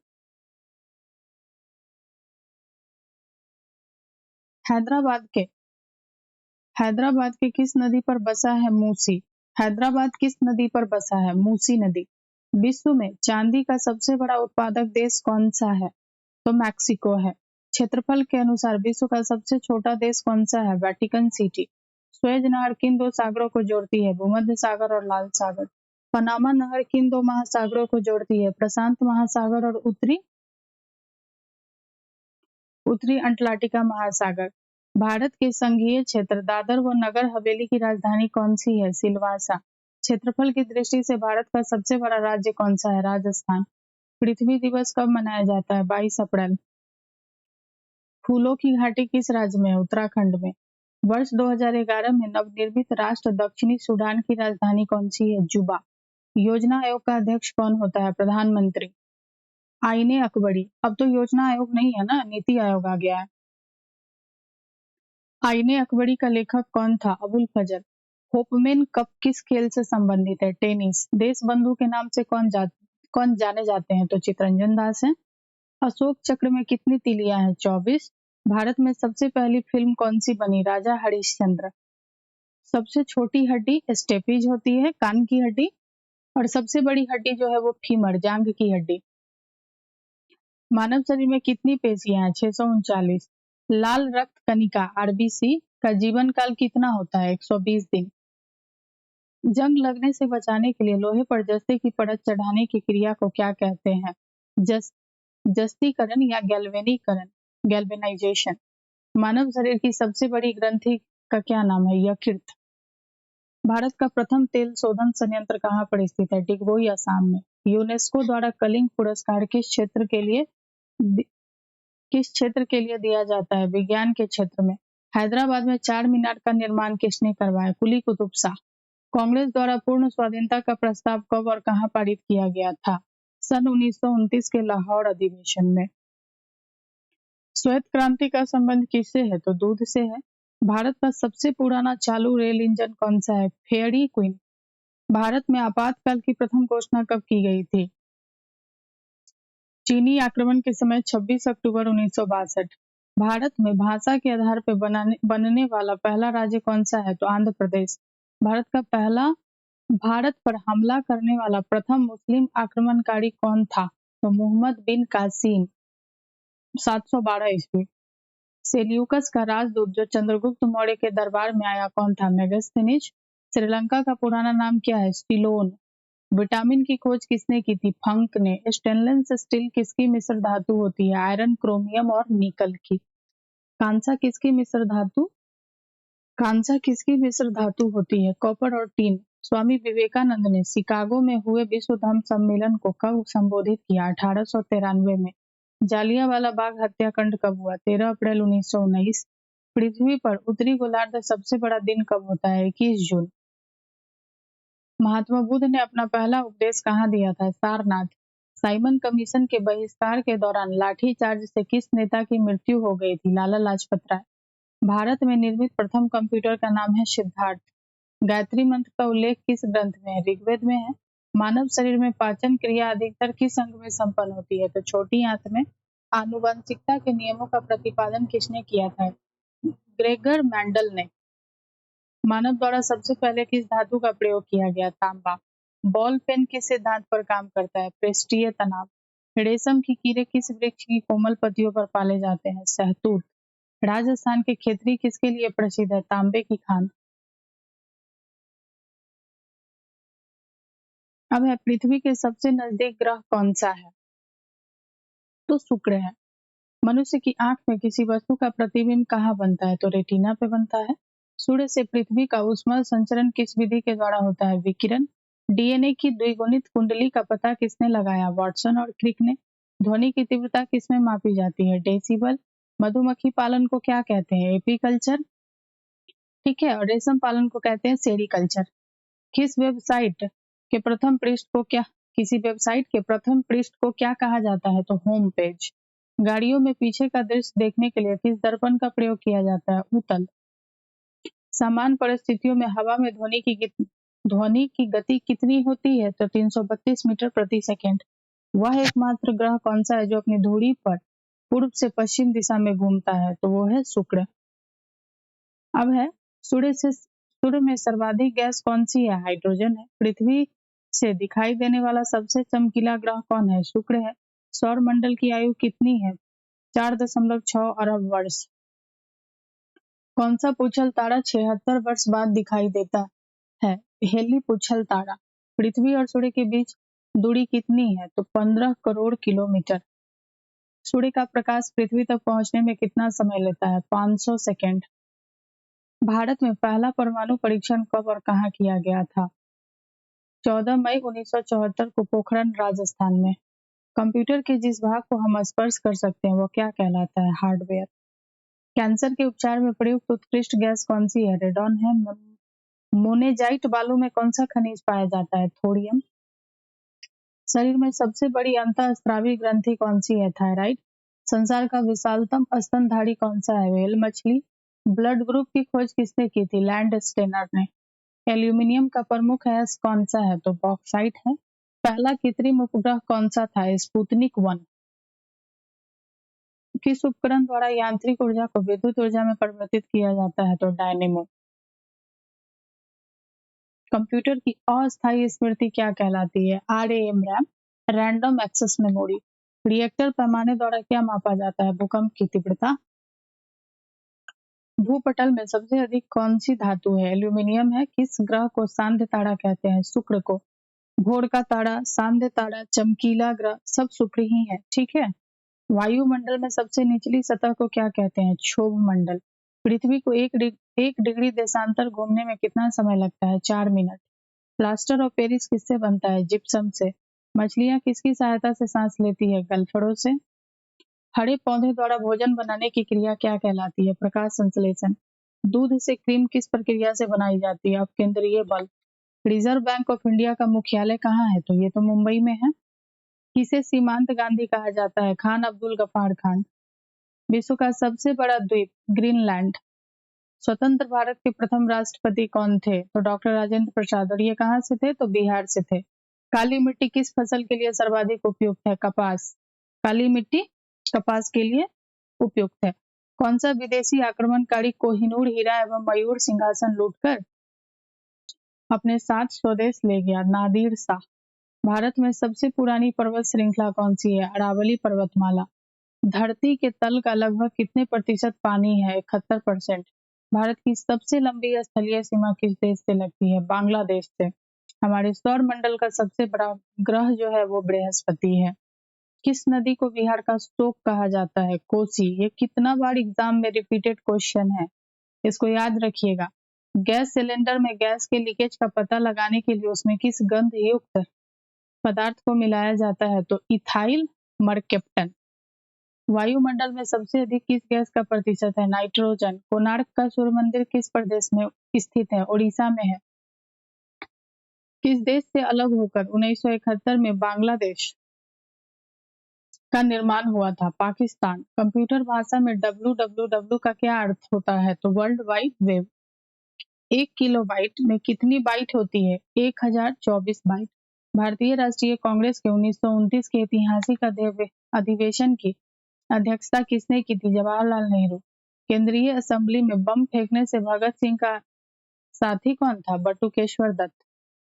हैदराबाद के किस नदी पर बसा है मूसी? हैदराबाद किस नदी पर बसा है? मूसी नदी। विश्व में चांदी का सबसे बड़ा उत्पादक देश कौन सा है? तो मैक्सिको है। क्षेत्रफल के अनुसार विश्व का सबसे छोटा देश कौन सा है? Vatican city. सुएज नहर किन दो सागरों को जोड़ती है? भूमध्य सागर और लाल सागर। पनामा नहर किन दो महासागरों को जोड़ती है? प्रशांत महासागर और उत्तरी अंटार्कटिका महासागर। भारत के संघीय क्षेत्र दादर व नगर हवेली की राजधानी कौन सी है? सिलवासा। क्षेत्रफल की दृष्टि से भारत का सबसे बड़ा राज्य कौन सा है? राजस्थान। पृथ्वी दिवस कब मनाया जाता है? 22 अप्रैल। फूलों की घाटी किस राज्य में है? उत्तराखंड में। वर्ष 2011 में नवनिर्मित राष्ट्र दक्षिणी सूडान की राजधानी कौन सी है? जुबा। योजना आयोग का अध्यक्ष कौन होता है? प्रधानमंत्री। आईने अकबरी। अब तो योजना आयोग नहीं है ना, नीति आयोग आ गया है। आईने अकबरी का लेखक कौन था? अबुल फजल। होपमेन कप किस खेल से संबंधित है? टेनिस। देश बंधु के नाम से कौन जाने जाते हैं? तो चितरंजन दास हैं। अशोक चक्र में कितनी तीलियां हैं? 24। भारत में सबसे पहली फिल्म कौन सी बनी? राजा हरिश्चंद्र। सबसे छोटी हड्डी स्टेपीज होती है, कान की हड्डी। और सबसे बड़ी हड्डी जो है वो फीमर, जांघ की हड्डी। मानव शरीर में कितनी पेशियां हैं? 639। लाल रक्त कणिका आरबीसी का जीवन काल कितना होता है? 120 दिन। जंग लगने से बचाने के लिए लोहे पर जस्ते की परत चढ़ाने की क्रिया को क्या कहते हैं? जस जस्तीकरण या गैल्वेनाइजेशन। मानव शरीर की सबसे बड़ी ग्रंथि का क्या नाम है? यकृत। भारत का प्रथम तेल शोधन संयंत्र कहाँ पर स्थित है? डिगबोई, असम में। यूनेस्को द्वारा कलिंग पुरस्कार किस क्षेत्र के लिए दिया जाता है? विज्ञान के क्षेत्र में। हैदराबाद में चार मीनार का निर्माण किसने करवाया? कुली कुतुब शाह। कांग्रेस द्वारा पूर्ण स्वाधीनता का प्रस्ताव कब और कहां पारित किया गया था? सन 1929 के लाहौर अधिवेशन में। श्वेत क्रांति का संबंध किससे है? तो दूध से है। भारत का सबसे पुराना चालू रेल इंजन कौन सा है? Fairy queen. भारत में आपातकाल की प्रथम घोषणा कब की गई थी? चीनी आक्रमण के समय 26 अक्टूबर 1962। भारत में भाषा के आधार पर बनने वाला पहला राज्य कौन सा है? तो आंध्र प्रदेश। भारत पर हमला करने वाला प्रथम मुस्लिम आक्रमणकारी कौन था? तो मोहम्मद बिन कासिम, 712 ईस्वी। सेल्यूकस का राजदूत जो चंद्रगुप्त मौर्य के दरबार में आया कौन था? मेगास्थनीज। श्रीलंका का पुराना नाम क्या है? सिलोन। विटामिन की खोज किसने की थी? फंक ने। स्टेनलेस स्टील किसकी मिश्र धातु होती है? आयरन, क्रोमियम और निकल की। कांसा किसकी मिश्र धातु कांसा किसकी मिश्र धातु होती है? कॉपर और टीन। स्वामी विवेकानंद ने शिकागो में हुए विश्व धम्म सम्मेलन को कब संबोधित किया? 1893 में। जालियांवाला बाग हत्याकांड कब हुआ? 13 अप्रैल 1919। पृथ्वी पर उत्तरी गोलार्ध सबसे बड़ा दिन कब होता है? 21 जून। महात्मा बुद्ध ने अपना पहला उपदेश कहाँ दिया था? सारनाथ। साइमन कमीशन के बहिष्कार के दौरान लाठीचार्ज से किस नेता की मृत्यु हो गई थी? लाला लाजपत राय। भारत में निर्मित प्रथम कंप्यूटर का नाम है सिद्धार्थ। गायत्री मंत्र का उल्लेख किस ग्रंथ में है? ऋग्वेद में है। मानव शरीर में पाचन क्रिया अधिकतर किस अंग में संपन्न होती है? तो छोटी आंत में। आनुवंशिकता के नियमों का प्रतिपादन किसने किया था? ग्रेगर मेंडल ने। मानव द्वारा सबसे पहले किस धातु का प्रयोग किया गया? तांबा। बॉल पेन किस सिद्धांत पर काम करता है? पृष्ठीय तनाव। रेशम की कीड़े किस वृक्ष की कोमल पत्तियों पर पाले जाते हैं? शहतूत। राजस्थान के खेतरी किसके लिए प्रसिद्ध है? तांबे की खान। अब है पृथ्वी के सबसे नजदीक ग्रह कौन सा है? तो शुक्र है। मनुष्य की आंख में किसी वस्तु का प्रतिबिंब कहाँ बनता है? तो रेटिना पे बनता है। सूर्य से पृथ्वी का ऊष्मा संचरण किस विधि के द्वारा होता है? विकिरण। डीएनए की द्विगुणित कुंडली का पता किसने लगाया? वाटसन और क्रिक ने। ध्वनि की तीव्रता किसमें मापी जाती है? डेसिबल। मधुमक्खी पालन को क्या कहते हैं? एपीकल्चर। ठीक है। और रेशम पालन को कहते हैं सेरीकल्चर। किस वेबसाइट के प्रथम पृष्ठ को क्या किसी वेबसाइट के प्रथम पृष्ठ को क्या कहा जाता है? तो होम पेज। गाड़ियों में पीछे का दृश्य देखने के लिए किस दर्पण का प्रयोग किया जाता है? उत्तल। सामान्य परिस्थितियों में हवा में ध्वनि की गति कितनी होती है? तो 332 मीटर प्रति सेकेंड। वह एकमात्र ग्रह कौन सा है जो अपनी धुरी पर पूर्व से पश्चिम दिशा में घूमता है? तो वो है शुक्र। अब है सूर्य में सर्वाधिक गैस कौन सी है? हाइड्रोजन है। पृथ्वी से दिखाई देने वाला सबसे चमकीला ग्रह कौन है? शुक्र है। सौर मंडल की आयु कितनी है? 4.6 अरब वर्ष। कौन सा पूछल तारा 76 वर्ष बाद दिखाई देता है? हेली पूछल तारा। पृथ्वी और सूर्य के बीच दूरी कितनी है? तो 15 करोड़ किलोमीटर। सूर्य का प्रकाश पृथ्वी तक पहुंचने में कितना समय लेता है? 500 सेकेंड। भारत में पहला परमाणु परीक्षण कब और कहाँ किया गया था? 14 मई 1974 को पोखरण राजस्थान में। कंप्यूटर के जिस भाग को हम स्पर्श कर सकते हैं वो क्या कहलाता है? हार्डवेयर। कैंसर के उपचार में प्रयुक्त उत्कृष्ट गैस कौन सी है? रेडॉन है। मोनेजाइट बालू में कौन सा खनिज पाया जाता है? थोरियम। शरीर में सबसे बड़ी अंतःस्रावी ग्रंथि कौन सी है? थायराइड। संसार का विशालतम स्तनधारी कौन सा है? व्हेल मछली। ब्लड ग्रुप की खोज किसने की थी? लैंड स्टेनर ने। एल्यूमिनियम का प्रमुख अयस्क कौन सा है? तो बॉक्साइट है। पहला कृत्रिम उपग्रह कौन सा था? स्पुतनिक 1। किस उपकरण द्वारा यांत्रिक ऊर्जा को विद्युत ऊर्जा में परिवर्तित किया जाता है? तो डायनेमो। कंप्यूटर की अस्थायी स्मृति क्या कहलाती है? R A M RAM. Random access memory. Reactor पैमाने द्वारा क्या मापा जाता है? भूकंप की तीव्रता। भूपटल में सबसे अधिक कौन सी धातु है? एल्यूमिनियम है। किस ग्रह को सांध्य तारा कहते हैं? शुक्र को। भोर का तारा, सांध्य तारा, चमकीला ग्रह सब शुक्र ही है। ठीक है। वायुमंडल में सबसे निचली सतह को क्या कहते हैं? क्षोभ मंडल। पृथ्वी को 1 डिग्री देशांतर घूमने में कितना समय लगता है? 4 मिनट। प्लास्टर ऑफ पेरिस किससे बनता है? जिप्सम से। मछलियां किसकी सहायता से सांस लेती है? गलफड़ों से। हरे पौधे द्वारा भोजन बनाने की क्रिया क्या कहलाती है? प्रकाश संश्लेषण। दूध से क्रीम किस प्रक्रिया से बनाई जाती है? अपकेंद्रीय बल। रिजर्व बैंक ऑफ इंडिया का मुख्यालय कहाँ है? तो ये तो मुंबई में है। किसे सीमांत गांधी कहा जाता है? खान अब्दुल गफार खान। विश्व का सबसे बड़ा द्वीप ग्रीनलैंड। स्वतंत्र भारत के प्रथम राष्ट्रपति कौन थे? तो डॉक्टर राजेंद्र प्रसाद। और ये कहाँ से थे? तो बिहार से थे। काली मिट्टी किस फसल के लिए सर्वाधिक उपयुक्त है? कपास। काली मिट्टी कपास के लिए उपयुक्त है। कौन सा विदेशी आक्रमणकारी कोहिनूर हीरा एवं मयूर सिंहासन लूटकर अपने साथ स्वदेश ले गया? नादिर शाह। भारत में सबसे पुरानी पर्वत श्रृंखला कौन सी है? अरावली पर्वतमाला। धरती के तल का लगभग कितने प्रतिशत पानी है? 71%। भारत की सबसे लंबी स्थलीय सीमा किस देश से लगती है? बांग्लादेश से। हमारे सौर मंडल का सबसे बड़ा ग्रह जो है वो बृहस्पति है। किस नदी को बिहार का शोक कहा जाता है? कोसी। ये कितना बार एग्जाम में रिपीटेड क्वेश्चन है, इसको याद रखिएगा। गैस सिलेंडर में गैस के लीकेज का पता लगाने के लिए उसमें किस गंध युक्त पदार्थ को मिलाया जाता है? तो इथाइल मरकेप्टन। वायुमंडल में सबसे अधिक किस गैस का प्रतिशत है? नाइट्रोजन। कोणार्क का सूर्य मंदिर किस प्रदेश में स्थित है? उड़ीसा में है। किस देश से अलग होकर 1971 में बांग्लादेश का निर्माण हुआ था? पाकिस्तान। कंप्यूटर भाषा में www का क्या अर्थ होता है? तो वर्ल्ड वाइड वेब। 1 किलोबाइट में कितनी बाइट होती है? 1024 बाइट। भारतीय राष्ट्रीय कांग्रेस के 1929 के ऐतिहासिक अधिवेशन की अध्यक्षता किसने की थी? जवाहरलाल नेहरू। केंद्रीय असेंबली में बम फेंकने से भगत सिंह का साथी कौन था? बटुकेश्वर दत्त।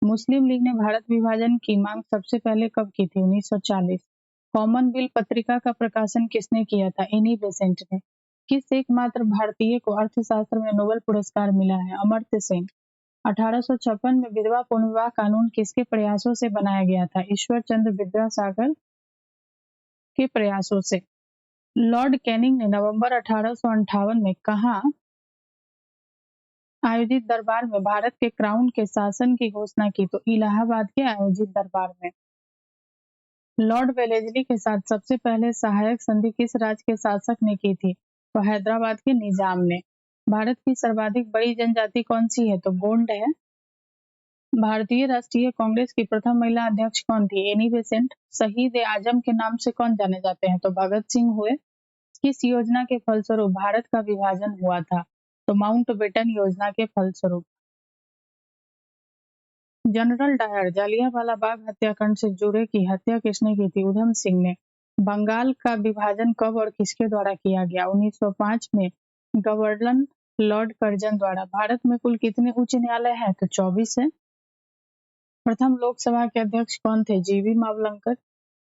मुस्लिम लीग ने भारत विभाजन की मांग सबसे पहले कब की थी? 1940। कॉमनवेल्थ पत्रिका का प्रकाशन किसने किया था? एनी बेसेंट ने। किस एकमात्र भारतीय को अर्थशास्त्र में नोबेल पुरस्कार मिला है? अमर्त्य सेन। 1856 में विधवा पुनर्विवाह कानून किसके प्रयासों से बनाया गया था? ईश्वर चंद्र विद्यासागर के प्रयासों से। लॉर्ड कैनिंग ने नवंबर 1858 में कहाँ आयोजित दरबार में भारत के क्राउन के शासन की घोषणा की? तो इलाहाबाद के आयोजित दरबार में। लॉर्ड वेलेस्ली के साथ सबसे पहले सहायक संधि किस राज्य के शासक ने की थी? तो हैदराबाद के निजाम ने। भारत की सर्वाधिक बड़ी जनजाति कौन सी है? तो गोंड है। भारतीय राष्ट्रीय कांग्रेस की प्रथम महिला अध्यक्ष कौन थी? Annie Besant. शहीद ए आजम के नाम से कौन जाने जाते हैं? तो भगत सिंह हुए। किस योजना के फलस्वरूप भारत का विभाजन हुआ था? तो माउंटबेटन योजना के फलस्वरूप। जनरल डायर जालियांवाला बाग हत्याकांड से जुड़े की हत्या किसने की थी? उधम सिंह ने। बंगाल का विभाजन कब और किसके द्वारा किया गया? 1905 में गवर्नर लॉर्ड कर्जन द्वारा। भारत में कुल कितने उच्च न्यायालय हैं? तो 24 है। प्रथम लोकसभा के अध्यक्ष कौन थे? जीवी मावलंकर।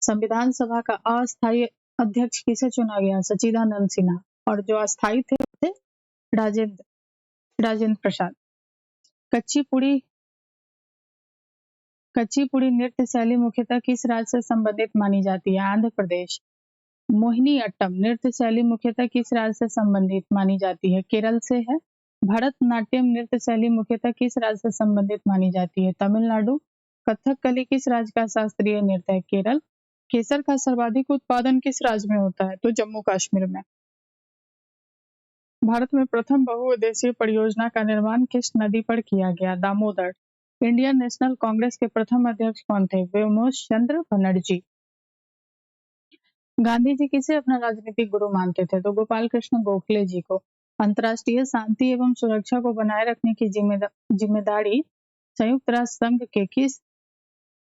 संविधान सभा का अस्थायी अध्यक्ष किसे चुना गया? सच्चिदानंद सिन्हा। और जो अस्थायी थे वो थे राजेंद्र प्रसाद। कच्चीपुड़ी नृत्य शैली मुख्यतः किस राज्य से संबंधित मानी जाती है? आंध्र प्रदेश। मोहिनी अट्टम नृत्य शैली मुख्यतः किस राज्य से संबंधित मानी जाती है? केरल से है। भरतनाट्यम नृत्य शैली मुख्यतः किस राज्य से संबंधित मानी जाती है? तमिलनाडु। कथकली किस राज्य का शास्त्रीय नृत्य है? केरल। केसर का सर्वाधिक उत्पादन किस राज्य में होता है? तो जम्मू कश्मीर में। भारत में प्रथम बहुउद्देशीय परियोजना का निर्माण किस नदी पर किया गया? दामोदर। इंडियन नेशनल कांग्रेस के प्रथम अध्यक्ष कौन थे? व्योमकेश चंद्र बनर्जी। गांधी जी किसे अपना राजनीतिक गुरु मानते थे? तो गोपाल कृष्ण गोखले जी को। अंतर्राष्ट्रीय शांति एवं सुरक्षा को बनाए रखने की जिम्मेदारी संयुक्त राष्ट्र संघ के किस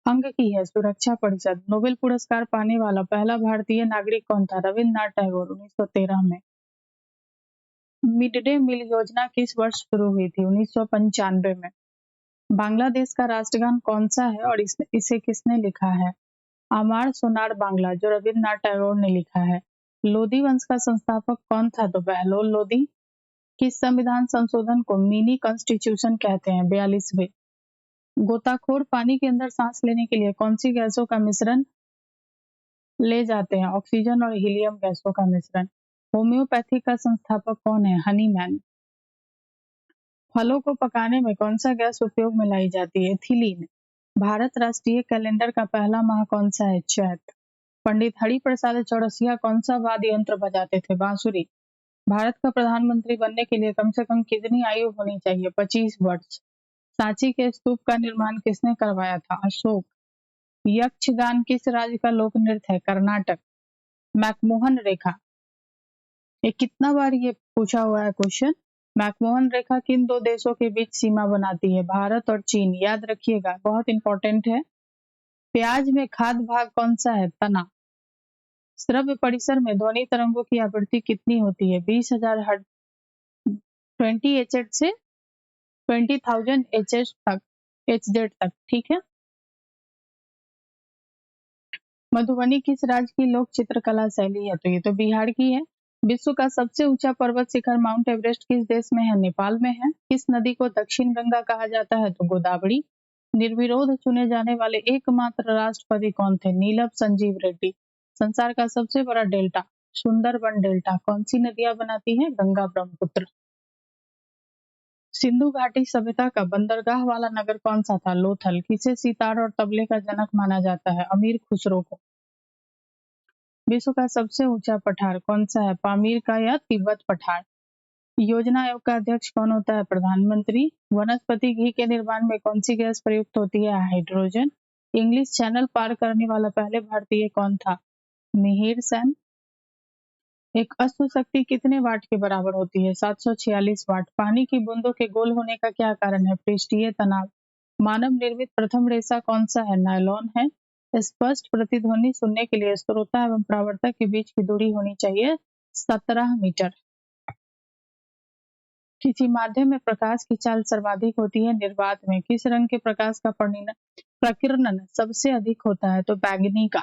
अंग की है? सुरक्षा परिषद। नोबेल पुरस्कार पाने वाला पहला भारतीय नागरिक कौन था? रविन्द्रनाथ टैगोर। 1913 में। मिड डे मील योजना किस वर्ष शुरू हुई थी? 1995 में। बांग्लादेश का राष्ट्रगान कौन सा है और इसे किसने लिखा है? आमार सोनार बांग्ला, जो रविन्द्रनाथ टैगोर ने लिखा है। लोधी वंश का संस्थापक कौन था? तो बहलोल लोधी। किस संविधान संशोधन को मिनी कॉन्स्टिट्यूशन कहते हैं? 42वें। गोताखोर पानी के अंदर सांस लेने के लिए कौन सी गैसों का मिश्रण ले जाते हैं? ऑक्सीजन और हीलियम गैसों का मिश्रण। होम्योपैथी का संस्थापक कौन है? हनीमैन। फलों को पकाने में कौन सा गैस उपयोग में लाई जाती है? एथिलीन। भारत राष्ट्रीय कैलेंडर का पहला माह कौन सा है? चैत। पंडित हरिप्रसाद चौरसिया कौन सा वाद्य यंत्र बजाते थे? बांसुरी। भारत का प्रधानमंत्री बनने के लिए कम से कम कितनी आयु होनी चाहिए? 25 वर्ष। सांची के स्तूप का निर्माण किसने करवाया था? अशोक। यक्षगान किस राज्य का लोक नृत्य है? कर्नाटक। मैकमोहन रेखा, ये कितना बार ये पूछा हुआ है क्वेश्चन। मैकमोहन रेखा किन दो देशों के बीच सीमा बनाती है? भारत और चीन। याद रखिएगा, बहुत इंपॉर्टेंट है। प्याज में खाद्य भाग कौन सा है? तना। श्रव्य परिसर में ध्वनि तरंगों की आवृत्ति कितनी होती है? 20,000 हर्ट्ज 20 hz से 20,000 hz तक। ठीक है। मधुबनी किस राज्य की लोक चित्रकला शैली है? तो ये तो बिहार की है। विश्व का सबसे ऊंचा पर्वत शिखर माउंट एवरेस्ट किस देश में है? नेपाल में है। किस नदी को दक्षिण गंगा कहा जाता है? तो गोदावरी। निर्विरोध चुने जाने वाले एकमात्र राष्ट्रपति कौन थे? नीलम संजीव रेड्डी। संसार का सबसे बड़ा डेल्टा सुंदरबन डेल्टा कौन सी नदियां बनाती है? गंगा ब्रह्मपुत्र। सिंधु घाटी सभ्यता का बंदरगाह वाला नगर कौन सा था? लोथल। किसे सितार और तबले का जनक माना जाता है? अमीर खुसरो को। विश्व का सबसे ऊंचा पठार कौन सा है? पामीर का या तिब्बत पठार? योजना आयोग का अध्यक्ष कौन होता है? प्रधानमंत्री। वनस्पति घी के निर्माण में कौन सी गैस प्रयुक्त होती है? हाइड्रोजन। इंग्लिश चैनल पार करने वाला पहले भारतीय कौन था? मिहिर सेन। एक अश्व शक्ति कितने वाट के बराबर होती है? 746 वाट। पानी की बूंदों के गोल होने का क्या कारण है? पृष्ठीय तनाव। मानव निर्मित प्रथम रेशा कौन सा है? नायलॉन है। स्पष्ट प्रतिध्वनि सुनने के लिए श्रोता एवं परावर्तक के बीच की दूरी होनी चाहिए 17 मीटर। किसी माध्यम में प्रकाश की चाल सर्वाधिक होती है? निर्वात में। किस रंग के प्रकाश का प्रकीर्णन सबसे अधिक होता है? तो बैंगनी का।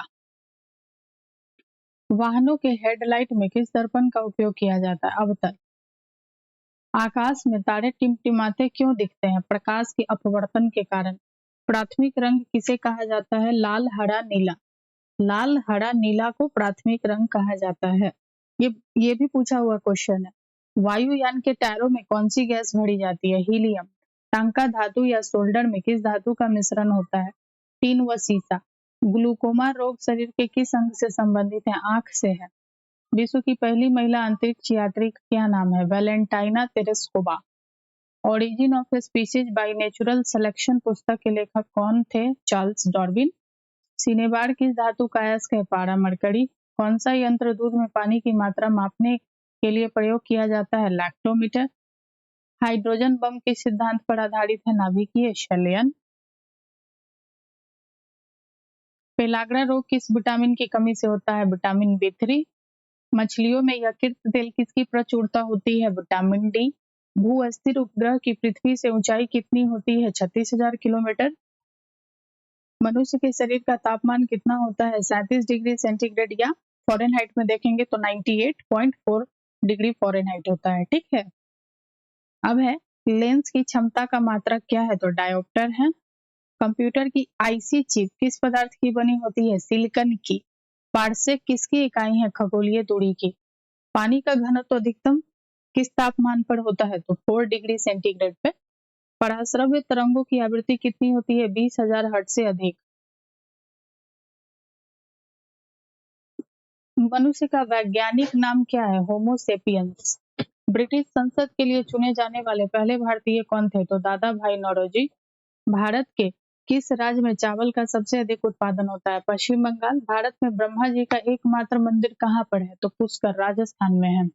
वाहनों के हेडलाइट में किस दर्पण का उपयोग किया जाता है? अवतल। आकाश में तारे टिमटिमाते क्यों दिखते हैं? प्रकाश के अपवर्तन के कारण। प्राथमिक रंग किसे कहा जाता है? लाल, हरा, नीला। लाल, हरा, नीला को प्राथमिक रंग कहा जाता है। ये भी पूछा हुआ क्वेश्चन है। वायुयान के टायरों में कौन सी गैस भरी जाती है? हीलियम। टांका धातु या सोल्डर में किस धातु का मिश्रण होता है? टीन व सीसा। ग्लूकोमा रोग शरीर के किस अंग से संबंधित है? आंख से है। विश्व की पहली महिला अंतरिक्ष यात्री का क्या नाम है? Valentina Tereshkova. Origin of species by natural selection पुस्तक के लेखक कौन थे? Charles Darwin. सिनेबार किस धातु का अयस्क है? पारा मरकरी। कौन सा यंत्र दूध में पानी की मात्रा मापने के लिए प्रयोग किया जाता है? लैक्टोमीटर। हाइड्रोजन बम किस सिद्धांत पर आधारित है? नाभिकीय संलयन। पेलाग्रा रोग किस विटामिन की कमी से होता है? Vitamin B3। मछलियों में यकृत तेल किसकी प्रचुरता होती है? Vitamin D. भू अस्थिर उपग्रह की पृथ्वी से ऊंचाई कितनी होती है? 36,000 किलोमीटर। मनुष्य के शरीर का तापमान कितना होता है? 37 डिग्री सेंटीग्रेड या फ़ारेनहाइट में देखेंगे तो 98.4 डिग्री फ़ारेनहाइट होता है। ठीक है। अब है लेंस की क्षमता का मात्रक क्या है? तो डायोप्टर है। कंप्यूटर की आईसी चिप किस पदार्थ की बनी होती है? सिलिकॉन की। पारसेक किसकी इकाई है? खगोलीय दूरी की। पानी का घनत्व अधिकतम किस तापमान पर होता है? तो 4 डिग्री सेंटीग्रेड पे। पराश्रव्य तरंगों की आवृत्ति कितनी होती है? 20,000 हर्ट्ज से अधिक। मनुष्य का वैज्ञानिक नाम क्या है? होमो सेपियंस। ब्रिटिश संसद के लिए चुने जाने वाले पहले भारतीय कौन थे? तो दादा भाई नौरोजी। भारत के किस राज्य में चावल का सबसे अधिक उत्पादन होता है? पश्चिम बंगाल। भारत में ब्रह्मा जी का एकमात्र मंदिर कहाँ पर है? तो पुष्कर, राजस्थान में है।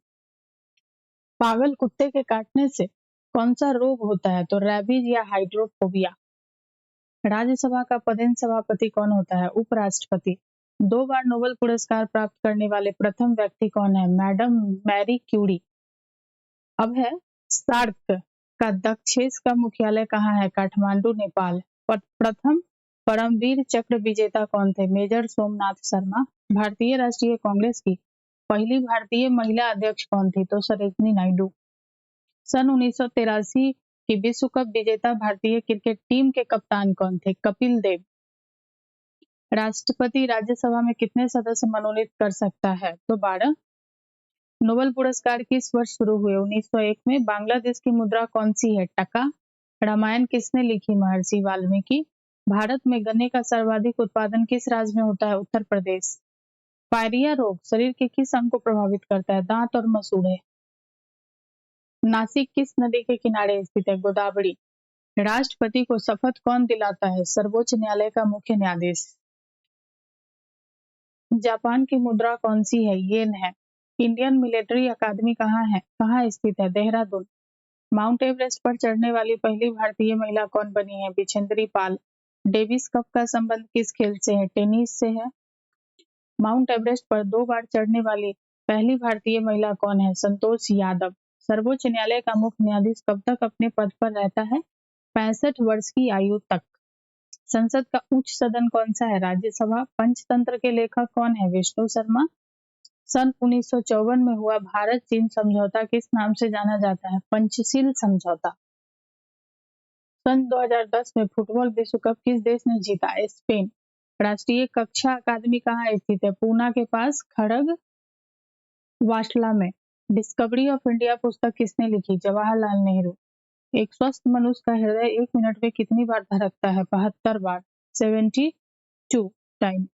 पागल कुत्ते के काटने से कौन सा रोग होता है? तो रैबीज या हाइड्रोफोबिया। राज्यसभा का पदेन सभापति कौन होता है? उपराष्ट्रपति। 2 बार नोबेल पुरस्कार प्राप्त करने वाले प्रथम व्यक्ति कौन है? Madam Marie Curie. अब है सार्क का दक्षेश का मुख्यालय कहाँ है? काठमांडू, नेपाल। प्रथम परमवीर चक्र विजेता कौन थे? मेजर सोमनाथ शर्मा। भारतीय राष्ट्रीय कांग्रेस की पहली भारतीय महिला अध्यक्ष कौन थी? तो सरोजिनी नायडू। सन 1983 की विश्व कप विजेता भारतीय क्रिकेट टीम के कप्तान कौन थे? कपिल देव। राष्ट्रपति राज्यसभा में कितने सदस्य मनोनीत कर सकता है? तो 12। नोबेल पुरस्कार किस वर्ष शुरू हुए? 1901 में। बांग्लादेश की मुद्रा कौन सी है? टका। रामायण किसने लिखी? महर्षि वाल्मीकि। भारत में गन्ने का सर्वाधिक उत्पादन किस राज्य में होता है? उत्तर प्रदेश। पायरिया रोग शरीर के किस अंग को प्रभावित करता है? दांत और मसूड़े। नासिक किस नदी के किनारे स्थित है? गोदावरी। राष्ट्रपति को शपथ कौन दिलाता है? सर्वोच्च न्यायालय का मुख्य न्यायाधीश। जापान की मुद्रा कौन सी है? येन है। इंडियन मिलिट्री अकादमी कहाँ स्थित है? देहरादून। माउंट एवरेस्ट पर चढ़ने वाली पहली भारतीय महिला कौन बनी है? बिछेंद्री पाल। डेविस कप का संबंध किस खेल से है? टेनिस से है। माउंट एवरेस्ट पर 2 बार चढ़ने वाली पहली भारतीय महिला कौन है? संतोष यादव। सर्वोच्च न्यायालय का मुख्य न्यायाधीश कब तक अपने पद पर रहता है? 65 वर्ष की आयु तक। संसद का उच्च सदन कौन सा है? राज्यसभा। पंचतंत्र के लेखक कौन है? विष्णु शर्मा। सन 1954 में हुआ भारत चीन समझौता किस नाम से जाना जाता है? पंचशील समझौता। सन 2010 में फुटबॉल विश्व कप किस देश ने जीता? स्पेन। राष्ट्रीय कक्षा अकादमी कहाँ स्थित है? पूना के पास खड़ग वासला में। डिस्कवरी ऑफ इंडिया पुस्तक किसने लिखी? जवाहरलाल नेहरू। एक स्वस्थ मनुष्य का हृदय 1 मिनट में कितनी बार धड़कता है? 72 बार। 72 टाइम।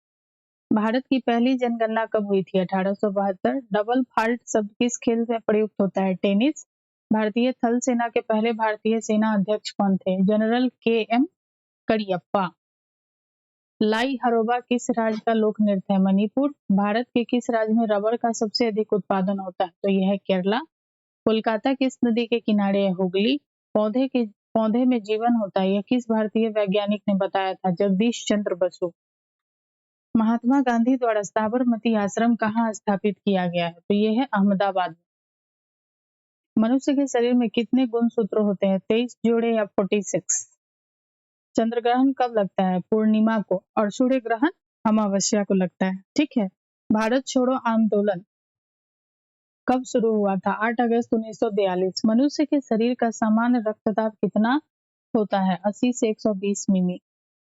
भारत की पहली जनगणना कब हुई थी? 1872। डबल फाल्ट शब्द किस खेल में प्रयुक्त होता है? टेनिस। भारतीय थल सेना के पहले भारतीय सेना अध्यक्ष कौन थे? General KM Cariappa. लाई हरोबा किस राज्य का लोक नृत्य है? मणिपुर। भारत के किस राज्य में रबर का सबसे अधिक उत्पादन होता है? तो यह है केरला। कोलकाता किस नदी के किनारे है? हुगली। पौधे में जीवन होता है, यह किस भारतीय वैज्ञानिक ने बताया था? जगदीश चंद्र बसु। महात्मा गांधी द्वारा साबरमती आश्रम कहाँ स्थापित किया गया है? तो यह है अहमदाबाद में। मनुष्य के शरीर में कितने गुणसूत्र होते हैं? 23 जोड़े या 46? चंद्र ग्रहण कब लगता है? पूर्णिमा को। और सूर्य ग्रहण अमावस्या को लगता है। ठीक है। भारत छोड़ो आंदोलन कब शुरू हुआ था? 8 अगस्त 1942। मनुष्य के शरीर का सामान्य रक्तचाप कितना होता है? 80 से 120 मिली।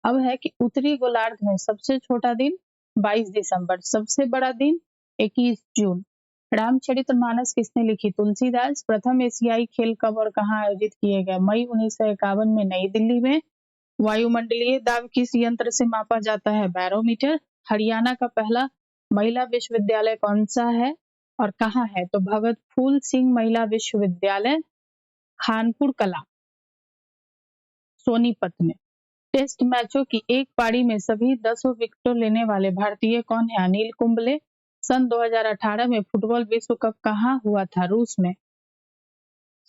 अब है कि उत्तरी गोलार्ध में सबसे छोटा दिन 22 दिसंबर, सबसे बड़ा दिन 21 जून। रामचरितमानस किसने लिखी? तुलसीदास। प्रथम एशियाई खेल कब और कहाँ आयोजित किए गए? मई 1951 में नई दिल्ली में। वायुमंडलीय दाब किस यंत्र से मापा जाता है? बैरोमीटर। हरियाणा का पहला महिला विश्वविद्यालय कौन सा है और कहाँ है? तो भगत फूल सिंह महिला विश्वविद्यालय, खानपुर कला, सोनीपत में। टेस्ट मैचों की एक पारी में सभी 10 विकेटों लेने वाले भारतीय कौन है? अनिल कुंबले। सन 2018 में फुटबॉल विश्व कप कहाँ हुआ था? रूस में।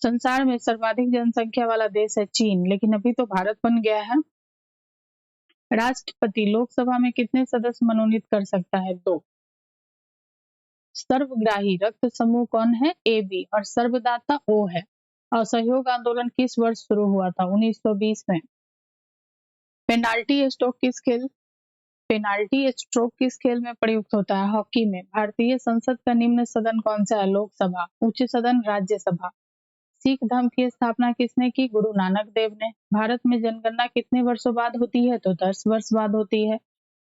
संसार में सर्वाधिक जनसंख्या वाला देश है चीन, लेकिन अभी तो भारत बन गया है। राष्ट्रपति लोकसभा में कितने सदस्य मनोनीत कर सकता है? 2। सर्वग्राही रक्त समूह कौन है? AB। और सर्वदाता O है। असहयोग आंदोलन किस वर्ष शुरू हुआ था? 1920 में। पेनाल्टी स्ट्रोक किस खेल में प्रयुक्त होता है? हॉकी में। भारतीय संसद का निम्न सदन कौन सा है? लोकसभा। उच्च सदन राज्यसभा। सिख धर्म की स्थापना किसने की? गुरु नानक देव ने। भारत में जनगणना कितने वर्षों बाद होती है? तो 10 वर्ष बाद होती है।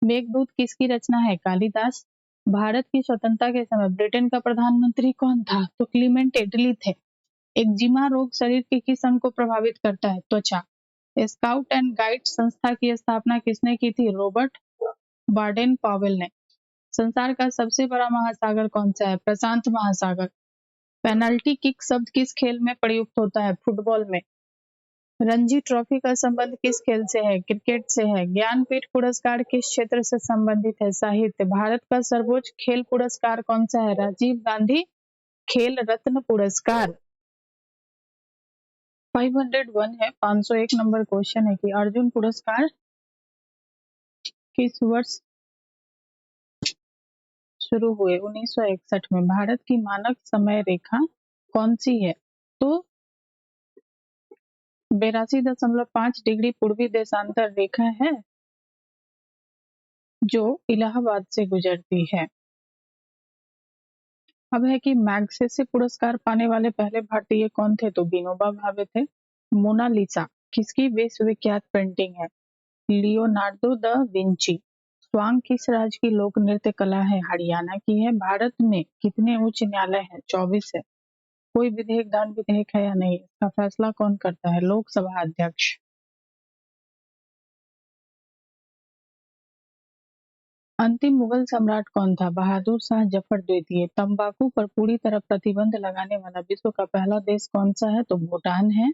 मेघदूत किसकी रचना है? कालिदास। भारत की स्वतंत्रता के समय ब्रिटेन का प्रधानमंत्री कौन था? तो क्लीमेंट एटली थे। एक्जिमा रोग शरीर के किस अंग को प्रभावित करता है? त्वचा। स्काउट एंड गाइड संस्था की स्थापना किसने की थी? रॉबर्ट बार्डेन पावेल ने। संसार का सबसे बड़ा महासागर कौन सा है? प्रशांत महासागर। पेनल्टी किक शब्द किस खेल में प्रयुक्त होता है? फुटबॉल में। रणजी ट्रॉफी का संबंध किस खेल से है? क्रिकेट से है। ज्ञानपीठ पुरस्कार किस क्षेत्र से संबंधित है? साहित्य। भारत का सर्वोच्च खेल पुरस्कार कौन सा है? राजीव गांधी खेल रत्न पुरस्कार। 501 है, 501 नंबर क्वेश्चन है कि अर्जुन पुरस्कार किस वर्ष शुरू हुए? 1961 में। भारत की मानक समय रेखा कौन सी है? तो 82.5 डिग्री पूर्वी देशांतर रेखा है जो इलाहाबाद से गुजरती है। अब है कि मैग्सेसे पुरस्कार पाने वाले पहले भारतीय कौन थे? तो विनोबा भावे थे। मोनालिसा किसकी विश्वविख्यात पेंटिंग है? Leonardo da Vinci. स्वांग किस राज्य की लोक नृत्य कला है? हरियाणा की है। भारत में कितने उच्च न्यायालय हैं? 24 है। कोई विधेयक दान विधेयक है या नहीं, इसका फैसला कौन करता है? लोकसभा अध्यक्ष। अंतिम मुगल सम्राट कौन था? बहादुर शाह जफर द्वितीय। तंबाकू पर पूरी तरह प्रतिबंध लगाने वाला विश्व का पहला देश कौन सा है? तो भूटान है।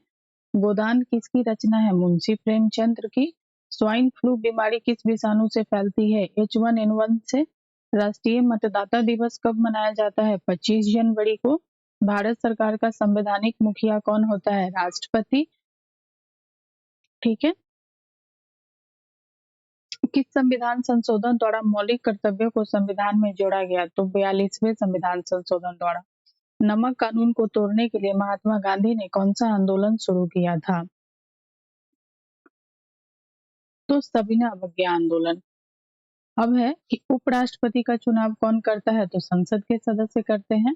गोदान किसकी रचना है? मुंशी प्रेमचंद की। स्वाइन फ्लू बीमारी किस विषाणु से फैलती है? H1N1 से। राष्ट्रीय मतदाता दिवस कब मनाया जाता है? 25 जनवरी को। भारत सरकार का संवैधानिक मुखिया कौन होता है? राष्ट्रपति। ठीक है। किस संविधान संशोधन द्वारा मौलिक कर्तव्यों को संविधान में जोड़ा गया? तो 42वें संविधान संशोधन द्वारा। नमक कानून को तोड़ने के लिए महात्मा गांधी ने कौन सा आंदोलन शुरू किया था? तो सविनय अवज्ञा आंदोलन। अब है कि उपराष्ट्रपति का चुनाव कौन करता है? तो संसद के सदस्य करते हैं।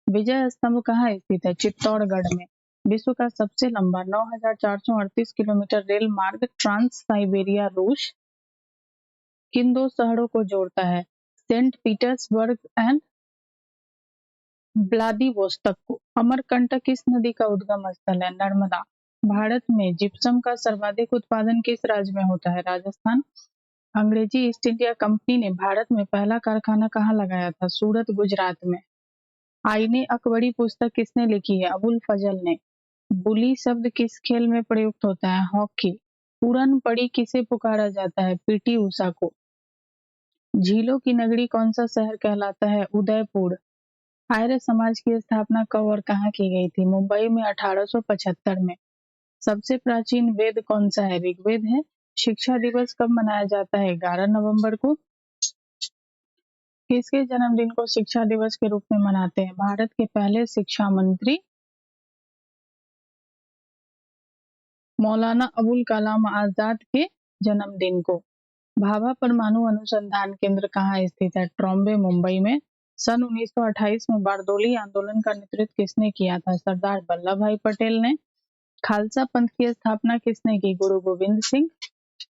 विजय स्तंभ कहाँ स्थित है? चित्तौड़गढ़ में। विश्व का सबसे लंबा 9,438 किलोमीटर रेल मार्ग ट्रांस साइबेरिया रूस किन दो शहरों को जोड़ता है? सेंट पीटर्सबर्ग एंड व्लादिवोस्तोक को। अमरकंटक किस नदी का उद्गम स्थल है? नर्मदा। भारत में जिप्सम का सर्वाधिक उत्पादन किस राज्य में होता है? राजस्थान। अंग्रेजी ईस्ट इंडिया कंपनी ने भारत में पहला कारखाना कहाँ लगाया था? सूरत, गुजरात में। आईने अकबरी पुस्तक किसने लिखी है? अबुल फजल ने। बुली शब्द किस खेल में प्रयुक्त होता है? हॉकी। पूरन पड़ी किसे पुकारा जाता है? पीटी उषा को। झीलों की नगरी कौन सा शहर कहलाता है? उदयपुर। आर्य समाज की स्थापना कब और कहाँ की गई थी? मुंबई में 1875 में। सबसे प्राचीन वेद कौन सा है? ऋग्वेद है। शिक्षा दिवस कब मनाया जाता है? 11 नवंबर को। किसके जन्मदिन को शिक्षा दिवस के रूप में मनाते हैं? भारत के पहले शिक्षा मंत्री मौलाना अबुल कलाम आजाद के जन्मदिन को। भाभा परमाणु अनुसंधान केंद्र कहाँ स्थित है? ट्रॉम्बे, मुंबई में। सन 1928 में बारडोली आंदोलन का नेतृत्व किसने किया था? सरदार वल्लभ भाई पटेल ने। खालसा पंथ की स्थापना किसने की? गुरु गोविंद सिंह।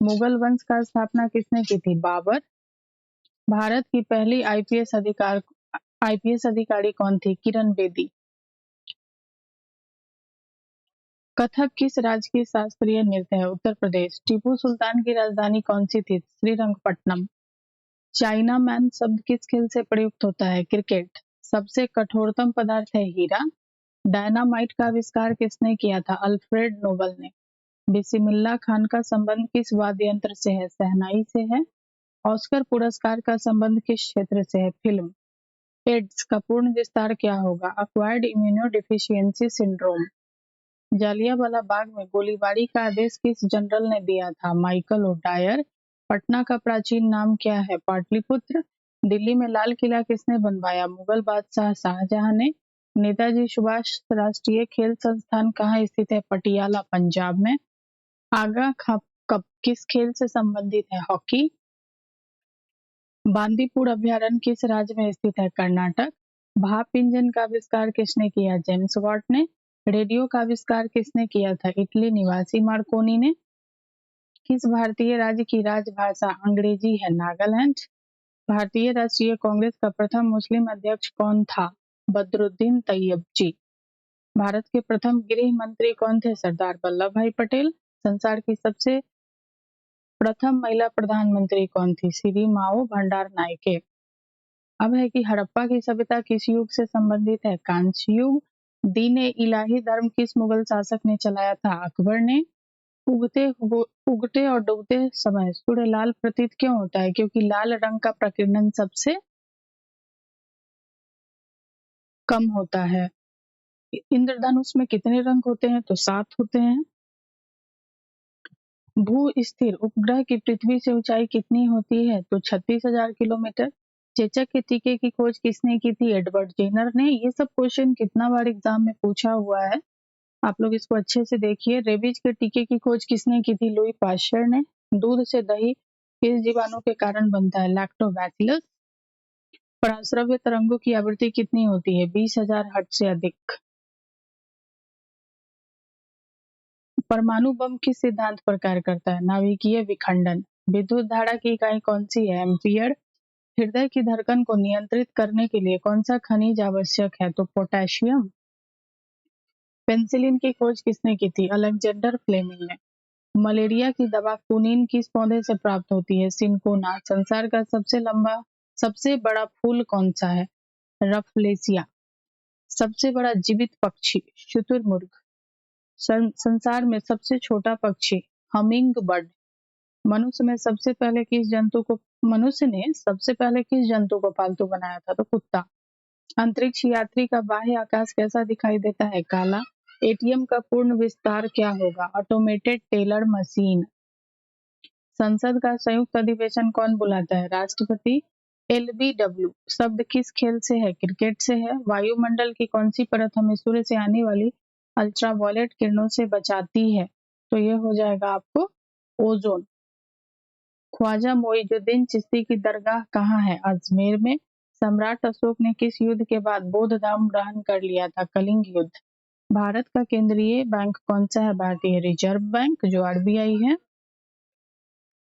मुगल वंश का स्थापना किसने की थी? बाबर। भारत की पहली आईपीएस अधिकारी कौन थी? किरण बेदी। कथक किस राज्य की शास्त्रीय नृत्य है? उत्तर प्रदेश। टीपू सुल्तान की राजधानी कौन सी थी? श्रीरंगपट्टनम। चाइना मैन शब्द किस खेल से प्रयुक्त होता है? क्रिकेट। सबसे कठोरतम पदार्थ है हीरा। डायनामाइट का आविष्कार किसने किया था? अल्फ्रेड नोबल ने। बिस्मिल्लाह खान का संबंध किस वाद्य यंत्र से है? शहनाई से है। ऑस्कर पुरस्कार का संबंध किस क्षेत्र से है? फिल्म। एड्स का पूर्ण विस्तार क्या होगा? Acquired immunodeficiency syndrome. Jallianwala Bagh में गोलीबारी का आदेश किस जनरल ने दिया था? Michael O'Dwyer. पटना का प्राचीन नाम क्या है? पाटलिपुत्र। दिल्ली में लाल किला किसने बनवाया? मुगल बादशाह शाहजहां ने। नेताजी सुभाष राष्ट्रीय खेल संस्थान कहाँ स्थित है? पटियाला, पंजाब में। आगा कप किस खेल से संबंधित है? हॉकी। बांदीपुर अभयारण्य किस राज्य में स्थित है? कर्नाटक। भाप इंजन का आविष्कार किसने किया? जेम्स वाट ने। रेडियो का आविष्कार किसने किया था? इटली निवासी मार्कोनी ने। किस भारतीय राज्य की राजभाषा अंग्रेजी है? नागालैंड। भारतीय राष्ट्रीय कांग्रेस का प्रथम मुस्लिम अध्यक्ष कौन था? बदरुद्दीन तैयबजी। भारत के प्रथम गृह मंत्री कौन थे? सरदार वल्लभ भाई पटेल। संसार की सबसे प्रथम महिला प्रधानमंत्री कौन थी? श्री माओ भंडार नायके। अब है कि हड़प्पा की सभ्यता किस युग से संबंधित है? कांस्य युग। दीन ए इलाही धर्म किस मुगल शासक ने चलाया था? अकबर ने। उगते और डूबते समय सूर्य लाल प्रतीत क्यों होता है? क्योंकि लाल रंग का प्रकीर्णन सबसे कम होता है। इंद्रधनुष में कितने रंग होते हैं? तो 7 होते हैं। भू स्थिर उपग्रह की पृथ्वी से ऊंचाई कितनी होती है? तो 36,000 किलोमीटर। चेचक के टीके की खोज किसने की थी? एडवर्ड जेनर ने। ये सब क्वेश्चन कितना बार एग्जाम में पूछा हुआ है, आप लोग इसको अच्छे से देखिए। रेबीज के टीके की खोज किसने की थी? लुई पाश्चर ने। दूध से दही किस जीवाणु के कारण बनता है? लैक्टोबैसिलस। पराश्रव्य तरंगों की आवृत्ति कितनी होती है? 20,000 हर्ट्ज से अधिक। परमाणु बम किस सिद्धांत पर कार्य करता है? नाभिकीय विखंडन। विद्युत धारा की इकाई कौन सी है? एम्पियर। हृदय की धड़कन को नियंत्रित करने के लिए कौन सा खनिज आवश्यक है? तो पोटेशियम। पेनिसिलिन की खोज किसने की थी? अलेक्जेंडर फ्लेमिंग ने। मलेरिया की दवा कुनीन किस पौधे से प्राप्त होती है? सिनकोना। संसार का सबसे बड़ा फूल कौन सा है? रफलेसिया। सबसे बड़ा जीवित पक्षी? शुतुरमुर्ग। संसार में सबसे छोटा पक्षी? Humming bird. मनुष्य ने सबसे पहले किस जंतु को पालतू बनाया था? तो कुत्ता। अंतरिक्ष यात्री का बाह्य आकाश कैसा दिखाई देता है? काला। एटीएम का पूर्ण विस्तार क्या होगा? Automated teller machine. संसद का संयुक्त अधिवेशन कौन बुलाता है? राष्ट्रपति। एलबीडब्ल्यू शब्द किस खेल से है? क्रिकेट से है। वायुमंडल की कौन सी परत हमें सूर्य से आने वाली अल्ट्रावायलेट किरणों से बचाती है? तो ये हो जाएगा आपको ओजोन। ख्वाजा मोइजुद्दीन चिश्ती की दरगाह कहाँ है? अजमेर में। सम्राट अशोक ने किस युद्ध के बाद बौद्ध धर्म ग्रहण कर लिया था? कलिंग युद्ध। भारत का केंद्रीय बैंक कौन सा है? भारतीय रिजर्व बैंक, जो आरबीआई है।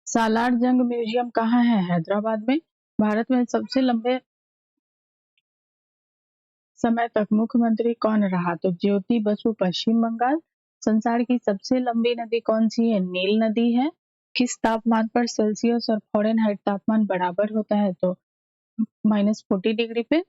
सालार जंग म्यूजियम कहाँ है? हैदराबाद में। भारत में सबसे लंबे समय तक मुख्यमंत्री कौन रहा? तो ज्योति बसु, पश्चिम बंगाल। संसार की सबसे लंबी नदी कौन सी है? नील नदी है। किस तापमान पर सेल्सियस और फ़ारेनहाइट तापमान बराबर होता है? तो -40 डिग्री पे।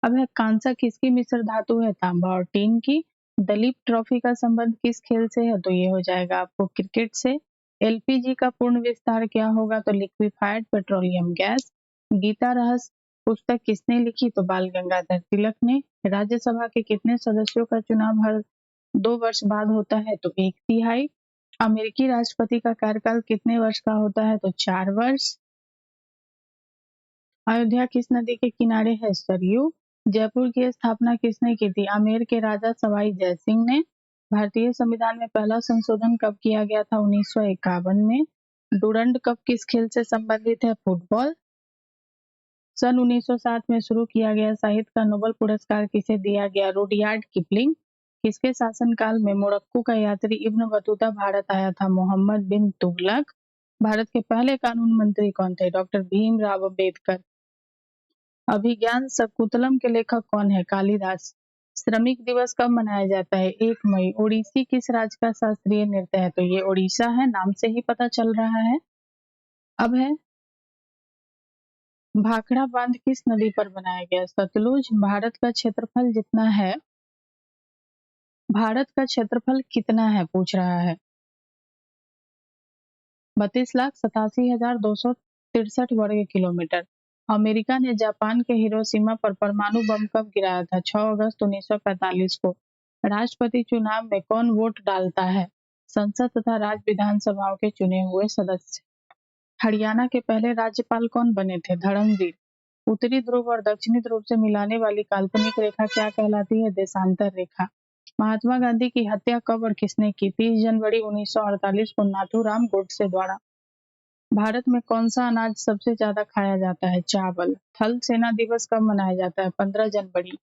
अब है कांसा किसकी मिश्र धातु है? तांबा और टीन की। दलीप ट्रॉफी का संबंध किस खेल से है? तो ये हो जाएगा आपको क्रिकेट से। एलपीजी का पूर्ण विस्तार क्या होगा? तो लिक्विफाइड पेट्रोलियम गैस। गीता रहस्य पुस्तक किसने लिखी? तो बाल गंगाधर तिलक ने। राज्यसभा के कितने सदस्यों का चुनाव हर 2 वर्ष बाद होता है? तो 1/3। अमेरिकी राष्ट्रपति का कार्यकाल कितने वर्ष का होता है? तो 4 वर्ष। अयोध्या किस नदी के किनारे है? सरयू। जयपुर की स्थापना किसने की थी? आमेर के राजा सवाई जयसिंह ने। भारतीय संविधान में पहला संशोधन कब किया गया था? 1951 में। डूरंड कप किस खेल से संबंधित है? फुटबॉल। सन 1960 में शुरू किया गया साहित्य का नोबेल पुरस्कार किसे दिया गया? Rudyard Kipling. किसके शासनकाल में मोरक्को का यात्री इब्न बतूता भारत आया था? मोहम्मद बिन तुगलक। भारत के पहले कानून मंत्री कौन थे? डॉक्टर भीमराव अम्बेडकर। अभिज्ञान शकुंतलम के लेखक कौन है? कालिदास। श्रमिक दिवस कब मनाया जाता है? 1 मई। ओडिसी किस राज्य का शास्त्रीय नृत्य है? तो ये ओडिशा है, नाम से ही पता चल रहा है। अब है भाखड़ा बांध किस नदी पर बनाया गया? सतलुज। भारत का क्षेत्रफल कितना है पूछ रहा है? 32,87,263 वर्ग किलोमीटर। अमेरिका ने जापान के हिरोशिमा पर परमाणु बम कब गिराया था? 6 अगस्त 1945 को। राष्ट्रपति चुनाव में कौन वोट डालता है? संसद तथा राज्य विधानसभाओं के चुने हुए सदस्य। हरियाणा के पहले राज्यपाल कौन बने थे? धर्मवीर। उत्तरी ध्रुव और दक्षिणी ध्रुव से मिलाने वाली काल्पनिक रेखा क्या कहलाती है? देशांतर रेखा। महात्मा गांधी की हत्या कब और किसने की? 30 जनवरी 1948 को नाथूराम गोडसे द्वारा। भारत में कौन सा अनाज सबसे ज्यादा खाया जाता है? चावल। थल सेना दिवस कब मनाया जाता है? 15 जनवरी।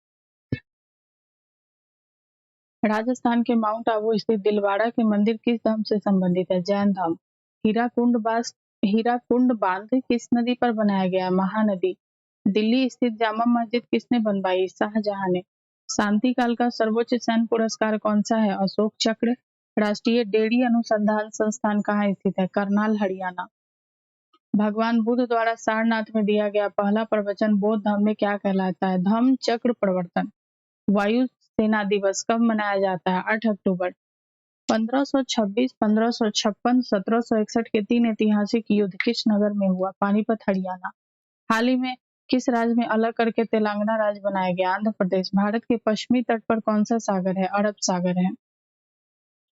राजस्थान के माउंट आबू स्थित दिलवाड़ा के मंदिर किस धर्म से संबंधित है? जैन धर्म। हीराकुंड बांध किस नदी पर बनाया गया? महानदी। दिल्ली स्थित जामा मस्जिद किसने बनवाई? शाहजहां ने। शांति काल का सर्वोच्च सैन्य पुरस्कार कौन सा है? अशोक चक्र। राष्ट्रीय डेयरी अनुसंधान संस्थान कहाँ स्थित है? करनाल, हरियाणा। भगवान बुद्ध द्वारा सारनाथ में दिया गया पहला प्रवचन बौद्ध धर्म में क्या कहलाता है? धम्म चक्र प्रवर्तन। वायु सेना दिवस कब मनाया जाता है? 8 अक्टूबर। 1526, 1556, 1761 के 3 ऐतिहासिक युद्ध किस नगर में हुआ? पानीपत, हरियाणा। हाल ही में किस राज्य में अलग करके तेलंगाना राज्य बनाया गया? आंध्र प्रदेश। भारत के पश्चिमी तट पर कौन सा सागर है? अरब सागर है।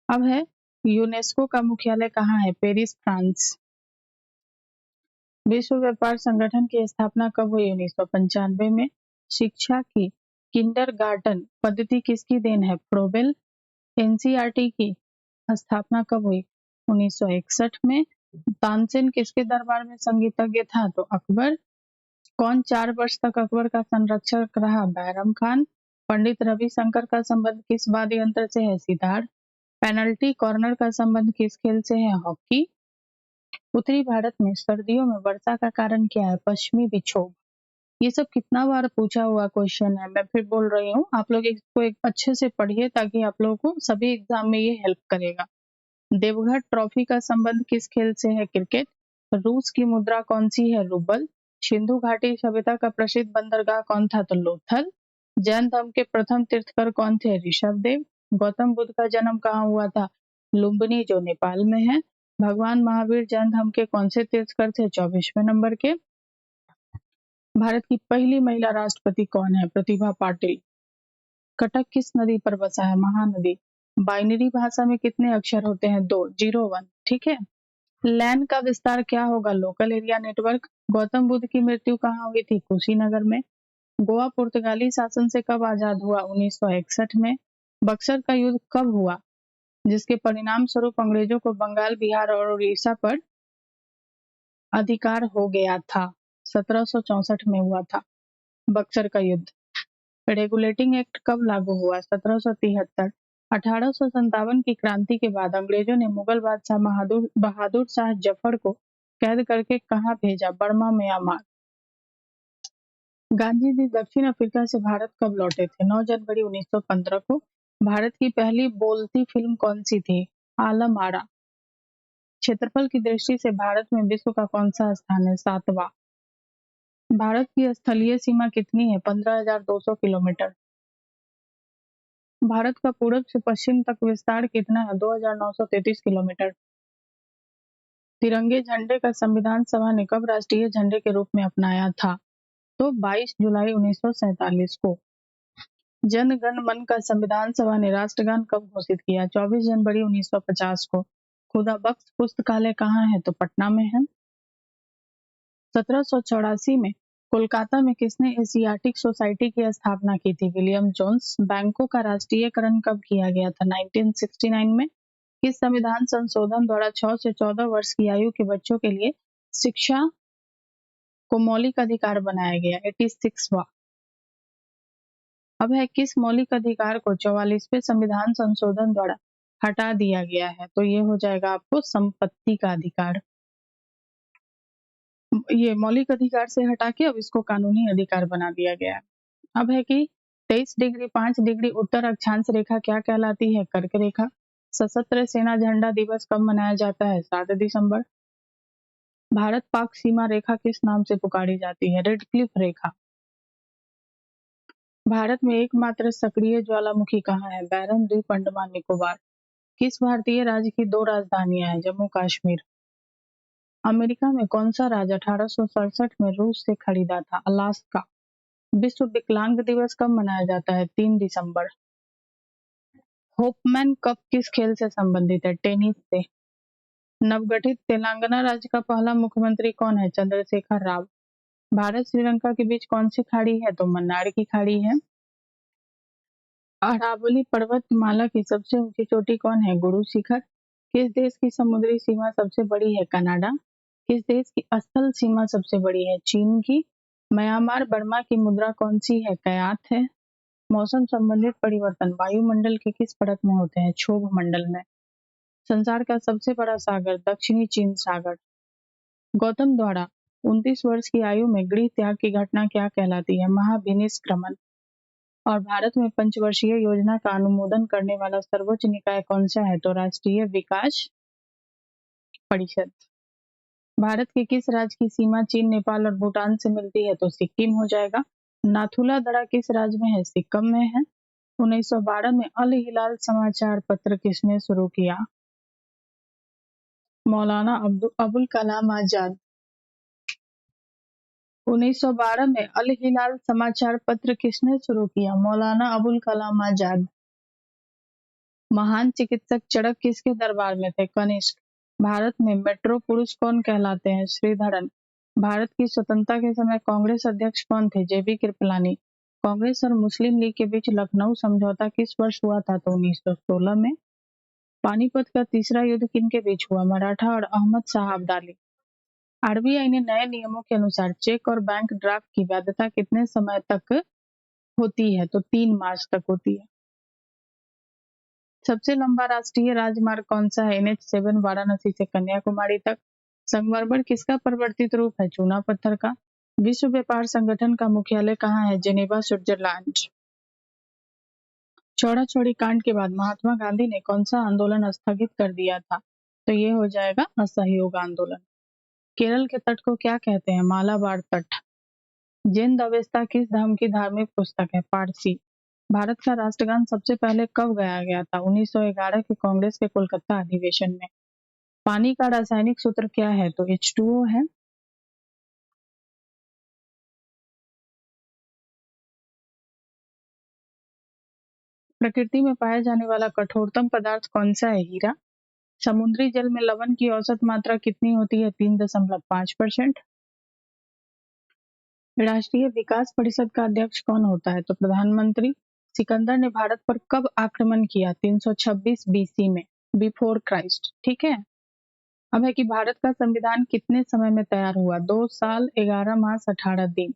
अब है यूनेस्को का मुख्यालय कहाँ है? Paris, France. विश्व व्यापार संगठन की स्थापना कब हुई? 1995 में। शिक्षा की किंडरगार्टन पद्धति किसकी देन है? फ्रोबेल। एनसीईआरटी की स्थापना कब हुई? 1961 में। तानसेन किसके दरबार में संगीतज्ञ था? तो अकबर। कौन 4 वर्ष तक अकबर का संरक्षक रहा? बैरम खान। पंडित रविशंकर का संबंध किस वाद्य यंत्र से है? सितार। पेनल्टी कॉर्नर का संबंध किस खेल से है? हॉकी। उत्तरी भारत में सर्दियों में वर्षा का कारण क्या है? पश्चिमी विक्षोभ। ये सब कितना बार पूछा हुआ क्वेश्चन है, मैं फिर बोल रही हूँ, आप लोग इसको एक अच्छे से पढ़िए ताकि आप लोगों को सभी एग्जाम में ये हेल्प करेगा। देवघर ट्रॉफी का संबंध किस खेल से है? क्रिकेट। रूस की मुद्रा कौन सी है? रूबल। सिंधु घाटी सभ्यता का प्रसिद्ध बंदरगाह कौन था? तो लोथल। जैन धर्म के प्रथम तीर्थकर कौन थे? ऋषभदेव। गौतम बुद्ध का जन्म कहाँ हुआ था? लुम्बिनी, जो नेपाल में है। भगवान महावीर जैन धर्म के कौन से तीर्थकर थे? 24वें नंबर के। भारत की पहली महिला राष्ट्रपति कौन है? प्रतिभा पाटिल। कटक किस नदी पर बसा है? महानदी। बाइनरी भाषा में कितने अक्षर होते हैं? 2, 0, 1। ठीक है। लैन का विस्तार क्या होगा? Local area network. Gautam Buddha की मृत्यु कहाँ हुई थी? कुशीनगर में। गोवा पुर्तगाली शासन से कब आजाद हुआ? 1961 में। बक्सर का युद्ध कब हुआ जिसके परिणाम स्वरूप अंग्रेजों को बंगाल, बिहार और उड़ीसा पर अधिकार हो गया था? 1764 में हुआ था बक्सर का युद्ध। रेगुलेटिंग एक्ट कब लागू हुआ? 1773। 1857 की क्रांति के बाद अंग्रेजों ने मुगल बादशाह बहादुर शाह जफर को कैद करके कहाँ भेजा? Burma, Myanmar. गांधी जी दक्षिण अफ्रीका से भारत कब लौटे थे? 9 जनवरी 1915 को। भारत की पहली बोलती फिल्म कौन सी थी? आलम आरा। क्षेत्रफल की दृष्टि से भारत में विश्व का कौन सा स्थान है? 7वां। भारत की स्थलीय सीमा कितनी है? 15,200 किलोमीटर। भारत का पूरब से पश्चिम तक विस्तार कितना है? 2,933 किलोमीटर। तिरंगे झंडे का संविधान सभा ने कब राष्ट्रीय झंडे के रूप में अपनाया था? तो 22 जुलाई 1947 को। जन गण मन का संविधान सभा ने राष्ट्रगान कब घोषित किया? 24 जनवरी 1950 को। खुदा बख्श पुस्तकालय कहाँ है? तो पटना में है। 1784 में कोलकाता में किसने एशियाटिक सोसाइटी की स्थापना की थी? William Jones. बैंकों का राष्ट्रीयकरण कब किया गया था? 1969 में। किस संविधान संशोधन द्वारा 6 से 14 वर्ष की आयु के बच्चों के लिए शिक्षा को मौलिक अधिकार बनाया गया? 86वां। अब है किस मौलिक अधिकार को 44वें संविधान संशोधन द्वारा हटा दिया गया है? तो ये हो जाएगा आपको संपत्ति का अधिकार। ये मौलिक अधिकार से हटा के अब इसको कानूनी अधिकार बना दिया गया है। अब है कि 23 डिग्री 5 डिग्री उत्तर अक्षांश रेखा क्या कहलाती है? कर्क रेखा। सशस्त्र सेना झंडा दिवस कब मनाया जाता है? 7 दिसंबर। भारत पाक सीमा रेखा किस नाम से पुकारी जाती है? रेड क्लिफ रेखा। भारत में एकमात्र सक्रिय ज्वालामुखी कहाँ है? बैरन द्वीप, अंडमान निकोबार। किस भारतीय राज्य की 2 राजधानियां हैं? जम्मू कश्मीर। अमेरिका में कौन सा राज्य 1867 में रूस से खरीदा था? अलास्का। विश्व विकलांग दिवस कब मनाया जाता है? 3 दिसंबर। होपमैन कप किस खेल से संबंधित है? टेनिस से। नवगठित तेलंगाना राज्य का पहला मुख्यमंत्री कौन है? चंद्रशेखर राव। भारत श्रीलंका के बीच कौन सी खाड़ी है? तो मन्नार की खाड़ी है। अरावली पर्वतमाला की सबसे ऊंची चोटी कौन है? गुरु शिखर। किस देश की समुद्री सीमा सबसे बड़ी है? कनाडा। किस देश की स्थल सीमा सबसे बड़ी है? चीन की। म्यांमार बर्मा की मुद्रा कौन सी है? कयात है। मौसम संबंधित परिवर्तन वायुमंडल के किस परत में होते हैं? क्षोभ मंडल में। संसार का सबसे बड़ा सागर दक्षिणी चीन सागर। गौतम द्वारा 29 वर्ष की आयु में गृह त्याग की घटना क्या कहलाती है? महाभिनिष्क्रमण। और भारत में पंचवर्षीय योजना का अनुमोदन करने वाला सर्वोच्च निकाय कौन सा है? तो राष्ट्रीय विकास परिषद। भारत के किस राज्य की सीमा चीन, नेपाल और भूटान से मिलती है? तो सिक्किम हो जाएगा। नाथुला दरा किस राज्य में है? सिक्किम में है। 1912 में अल हिलाल समाचार पत्र किसने शुरू किया? मौलाना अबुल कलाम आजाद। 1912 में अल हिलाल समाचार पत्र किसने शुरू किया? मौलाना अबुल कलाम आजाद। महान चिकित्सक चरक किसके दरबार में थे? कनिष्क। भारत में मेट्रो पुरुष कौन कहलाते हैं? श्रीधरन। भारत की स्वतंत्रता के समय कांग्रेस अध्यक्ष कौन थे? जेबी कृपलानी। कांग्रेस और मुस्लिम लीग के बीच लखनऊ समझौता किस वर्ष हुआ था? तो 1916 में। पानीपत का तीसरा युद्ध किनके बीच हुआ? मराठा और अहमद शाह अब्दाली। आरबीआई ने नए नियमों के अनुसार चेक और बैंक ड्राफ्ट की वैधता कितने समय तक होती है? तो 3 मार्च तक होती है। सबसे लंबा राष्ट्रीय राजमार्ग कौन सा है? NH7 वाराणसी से कन्याकुमारी तक। संगमरमर किसका परिवर्तित रूप है? चूना पत्थर का। विश्व व्यापार संगठन का मुख्यालय कहाँ है? Geneva, Switzerland. चौड़ा चौड़ी कांड के बाद महात्मा गांधी ने कौन सा आंदोलन स्थगित कर दिया था? तो ये हो जाएगा असहयोग आंदोलन। केरल के तट को क्या कहते हैं? मालाबार तट। जैन अवेस्ता किस धर्म की धार्मिक पुस्तक है? पारसी। भारत का राष्ट्रगान सबसे पहले कब गाया गया था? 1911 के कांग्रेस के कोलकाता अधिवेशन में। पानी का रासायनिक सूत्र क्या है? तो H2O है। प्रकृति में पाया जाने वाला कठोरतम पदार्थ कौन सा है? हीरा। समुद्री जल में लवण की औसत मात्रा कितनी होती है? 3.5%। राष्ट्रीय विकास परिषद का अध्यक्ष कौन होता है? तो प्रधानमंत्री। सिकंदर ने भारत पर कब आक्रमण किया? 326 BC में, बिफोर क्राइस्ट। ठीक है। अब है कि भारत का संविधान कितने समय में तैयार हुआ? 2 साल 11 मास 18 दिन।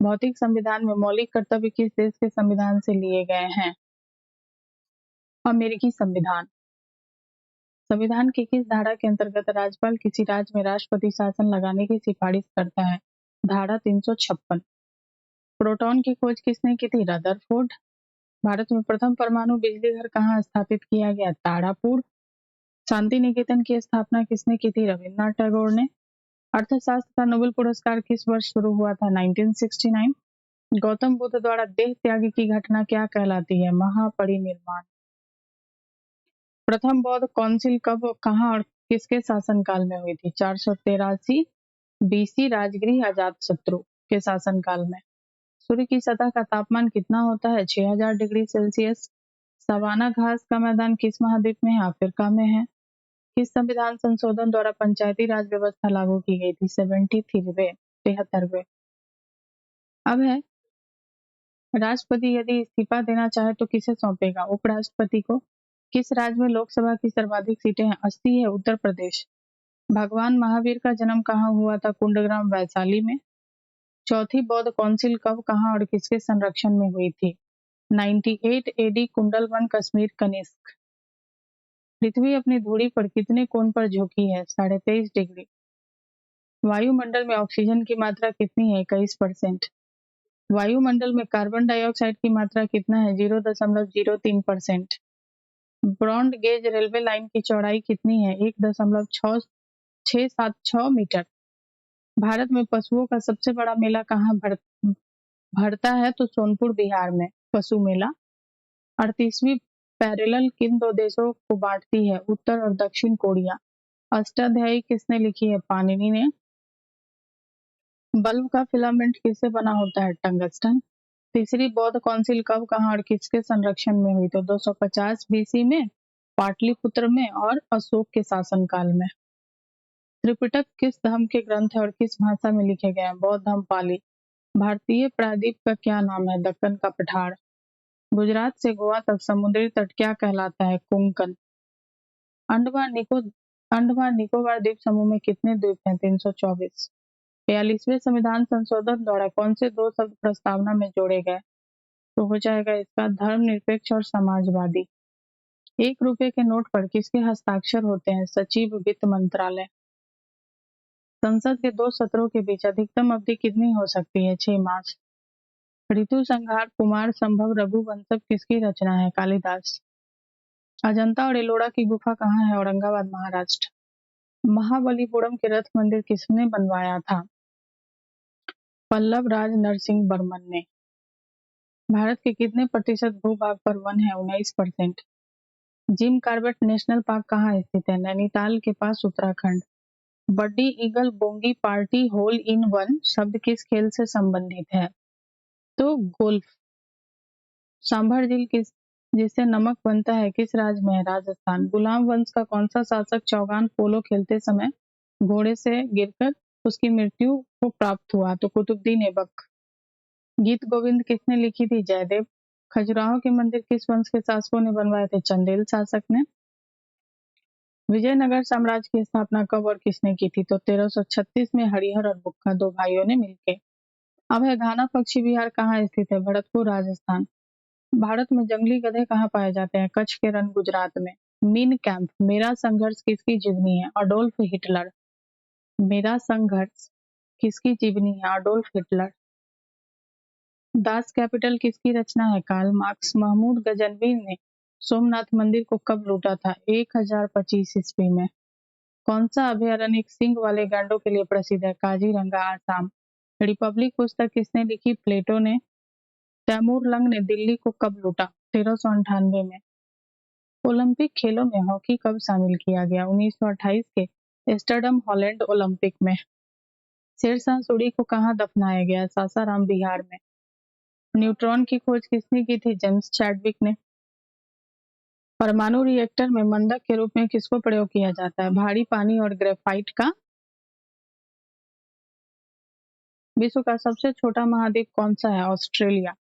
भौतिक संविधान में मौलिक कर्तव्य किस देश के संविधान से लिए गए हैं? अमेरिकी संविधान। संविधान की किस धारा के अंतर्गत राज्यपाल किसी राज्य में राष्ट्रपति शासन लगाने की सिफारिश करता है? धारा 356। प्रोटॉन की खोज किसने की थी? रदरफोर्ड। भारत में प्रथम परमाणु बिजली घर कहाँ स्थापित किया गया? तारापुर। शांति निकेतन की स्थापना किसने की थी? रविन्द्रनाथ टैगोर ने। अर्थशास्त्र का नोबेल पुरस्कार किस वर्ष शुरू हुआ था? 1969। गौतम बुद्ध द्वारा देह त्याग की घटना क्या कहलाती है? महापरिनिर्वाण। प्रथम बौद्ध काउंसिल कब, कहाँ और किसके शासनकाल में हुई थी? 483 BC राजगृह अजातशत्रु के शासनकाल में। सूर्य की सतह का तापमान कितना होता है? 6000 डिग्री सेल्सियस। सवाना घास का मैदान किस महाद्वीप में है? अफ्रीका में है। किस संविधान संशोधन द्वारा पंचायती राज व्यवस्था लागू की गई थी? 73वें। अब है, राष्ट्रपति यदि इस्तीफा देना चाहे तो किसे सौंपेगा? उपराष्ट्रपति को। किस राज्य में लोकसभा की सर्वाधिक सीटें हैं? 80 है, उत्तर प्रदेश। भगवान महावीर का जन्म कहाँ हुआ था? कुंडग्राम, वैशाली में। चौथी बौद्ध काउंसिल कब, कहाँ और किसके संरक्षण में हुई थी? 98 AD, कुंडलवन, कश्मीर, कनिष्क। पृथ्वी अपनी धुरी पर कितने कोण पर झुकी है? 23.5 डिग्री। वायुमंडल में ऑक्सीजन की मात्रा कितनी है? 21%। वायुमंडल में कार्बन डाइऑक्साइड की मात्रा कितना है? 0.03%। ब्रॉड गेज रेलवे लाइन की चौड़ाई कितनी है? 1.676 मीटर। भारत में पशुओं का सबसे बड़ा मेला कहाँ भरता है? तो सोनपुर, बिहार में पशु मेला। 38वीं पैरेलल किन दो देशों को बांटती है? उत्तर और दक्षिण कोरिया। अष्टाध्यायी किसने लिखी है? पाणिनि ने। बल्ब का फिलामेंट किससे बना होता है? टंगस्टन। तीसरी बौद्ध काउंसिल कब, कहाँ और किसके संरक्षण में हुई? तो 250 BC में, पाटलिपुत्र में और अशोक के शासनकाल में। त्रिपिटक किस धर्म के ग्रंथ है और किस भाषा में लिखे गए हैं? बौद्ध धर्म, पाली। भारतीय प्रायद्वीप का क्या नाम है? दक्कन का पठार। गुजरात से गोवा तक समुद्री तट क्या कहलाता है? कोंकण। अंडमान निकोबार द्वीप समूह में कितने द्वीप हैं? 324। 42वें संविधान संशोधन द्वारा कौन से दो शब्द प्रस्तावना में जोड़े गए? तो हो जाएगा इसका धर्मनिरपेक्ष और समाजवादी। 1 रुपए के नोट पर किसके हस्ताक्षर होते हैं? सचिव, वित्त मंत्रालय। संसद के 2 सत्रों के बीच अधिकतम अवधि कितनी हो सकती है? 6 मास। ऋतु संहार, कुमार संभव, रघुवंशम किसकी रचना है? कालिदास। अजंता और एलोरा की गुफा कहाँ है? औरंगाबाद, महाराष्ट्र। महाबलीपुरम के रथ मंदिर किसने बनवाया था? पल्लव राज नरसिंह बर्मन ने। भारत के कितने प्रतिशत भूभाग पर वन है? 19%। जिम कॉर्बेट नेशनल पार्क कहाँ स्थित है? नैनीताल के पास, उत्तराखंड। बड्डी ईगल बोंगी पार्टी होल इन वन शब्द किस खेल से संबंधित है? तो गोल्फ। सांभर झील किस जिससे नमक बनता है किस राज्य में है? राजस्थान। गुलाम वंश का कौन सा शासक चौगान पोलो खेलते समय घोड़े से गिरकर उसकी मृत्यु को प्राप्त हुआ? तो कुतुबुद्दीन ऐबक। गीत गोविंद किसने लिखी थी? जयदेव। खजुराहो के मंदिर किस वंश के शासकों ने बनवाए थे? चंदेल शासक ने। विजयनगर साम्राज्य की स्थापना कब और किसने की थी? तो 1336 में हरिहर और बुक्का, 2 भाइयों ने मिलकर। अब है, घाना पक्षी विहार कहाँ स्थित है? भरतपुर, राजस्थान। भारत में जंगली गधे कहाँ पाए जाते हैं? कच्छ के रण, गुजरात में। मीन कैंप, मेरा संघर्ष किसकी जीवनी है? Adolf Hitler. मेरा संघर्ष किसकी जीवनी है? Adolf Hitler. दास कैपिटल किसकी रचना है? Karl Marx. महमूद गजनवी ने सोमनाथ मंदिर को कब लूटा था? 1025 ईस्वी में। कौन सा अभयारण्य सींग वाले गांडों के लिए प्रसिद्ध है? काजीरंगा, आसाम। रिपब्लिक पुस्तक किसने लिखी? प्लेटो ने। तैमूर लंग ने दिल्ली को कब लूटा? 1398 में। ओलंपिक खेलों में हॉकी कब शामिल किया गया? 1928 के एम्स्टर्डम, हॉलैंड ओलंपिक में। शेरशाह सूरी को कहाँ दफनाया गया? सासाराम, बिहार में। न्यूट्रॉन की खोज किसने की थी? जेम्स चैडविक ने। परमाणु रिएक्टर में मंदक के रूप में किसको प्रयोग किया जाता है? भारी पानी और ग्रेफाइट का। विश्व का सबसे छोटा महाद्वीप कौन सा है? ऑस्ट्रेलिया।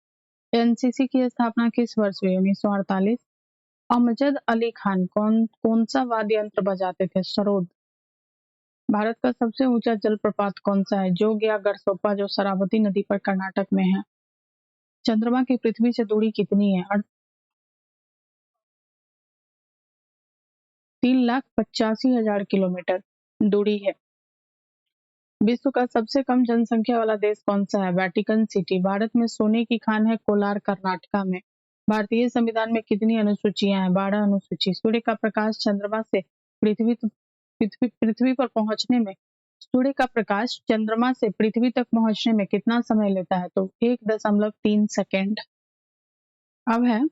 एनसीसी की स्थापना किस वर्ष हुई? 1948। अमजद अली खान कौन सा वाद्य यंत्र बजाते थे? सरोद। भारत का सबसे ऊंचा जलप्रपात कौन सा है? जोग या गरसोप्पा, जो शरावती नदी पर कर्नाटक में है। चंद्रमा की पृथ्वी से दूरी कितनी है? 3,85,000 किलोमीटर दूरी है। विश्व का सबसे कम जनसंख्या वाला देश कौन सा है? Vatican city. भारत में सोने की खान है कोलार, कर्नाटका में। भारतीय संविधान में कितनी अनुसूचियां हैं? 12 अनुसूची। सूर्य का प्रकाश चंद्रमा से पृथ्वी पृथ्वी पर पहुंचने में सूर्य का प्रकाश चंद्रमा से पृथ्वी तक पहुंचने में कितना समय लेता है? तो 1.3 सेकेंड। अब है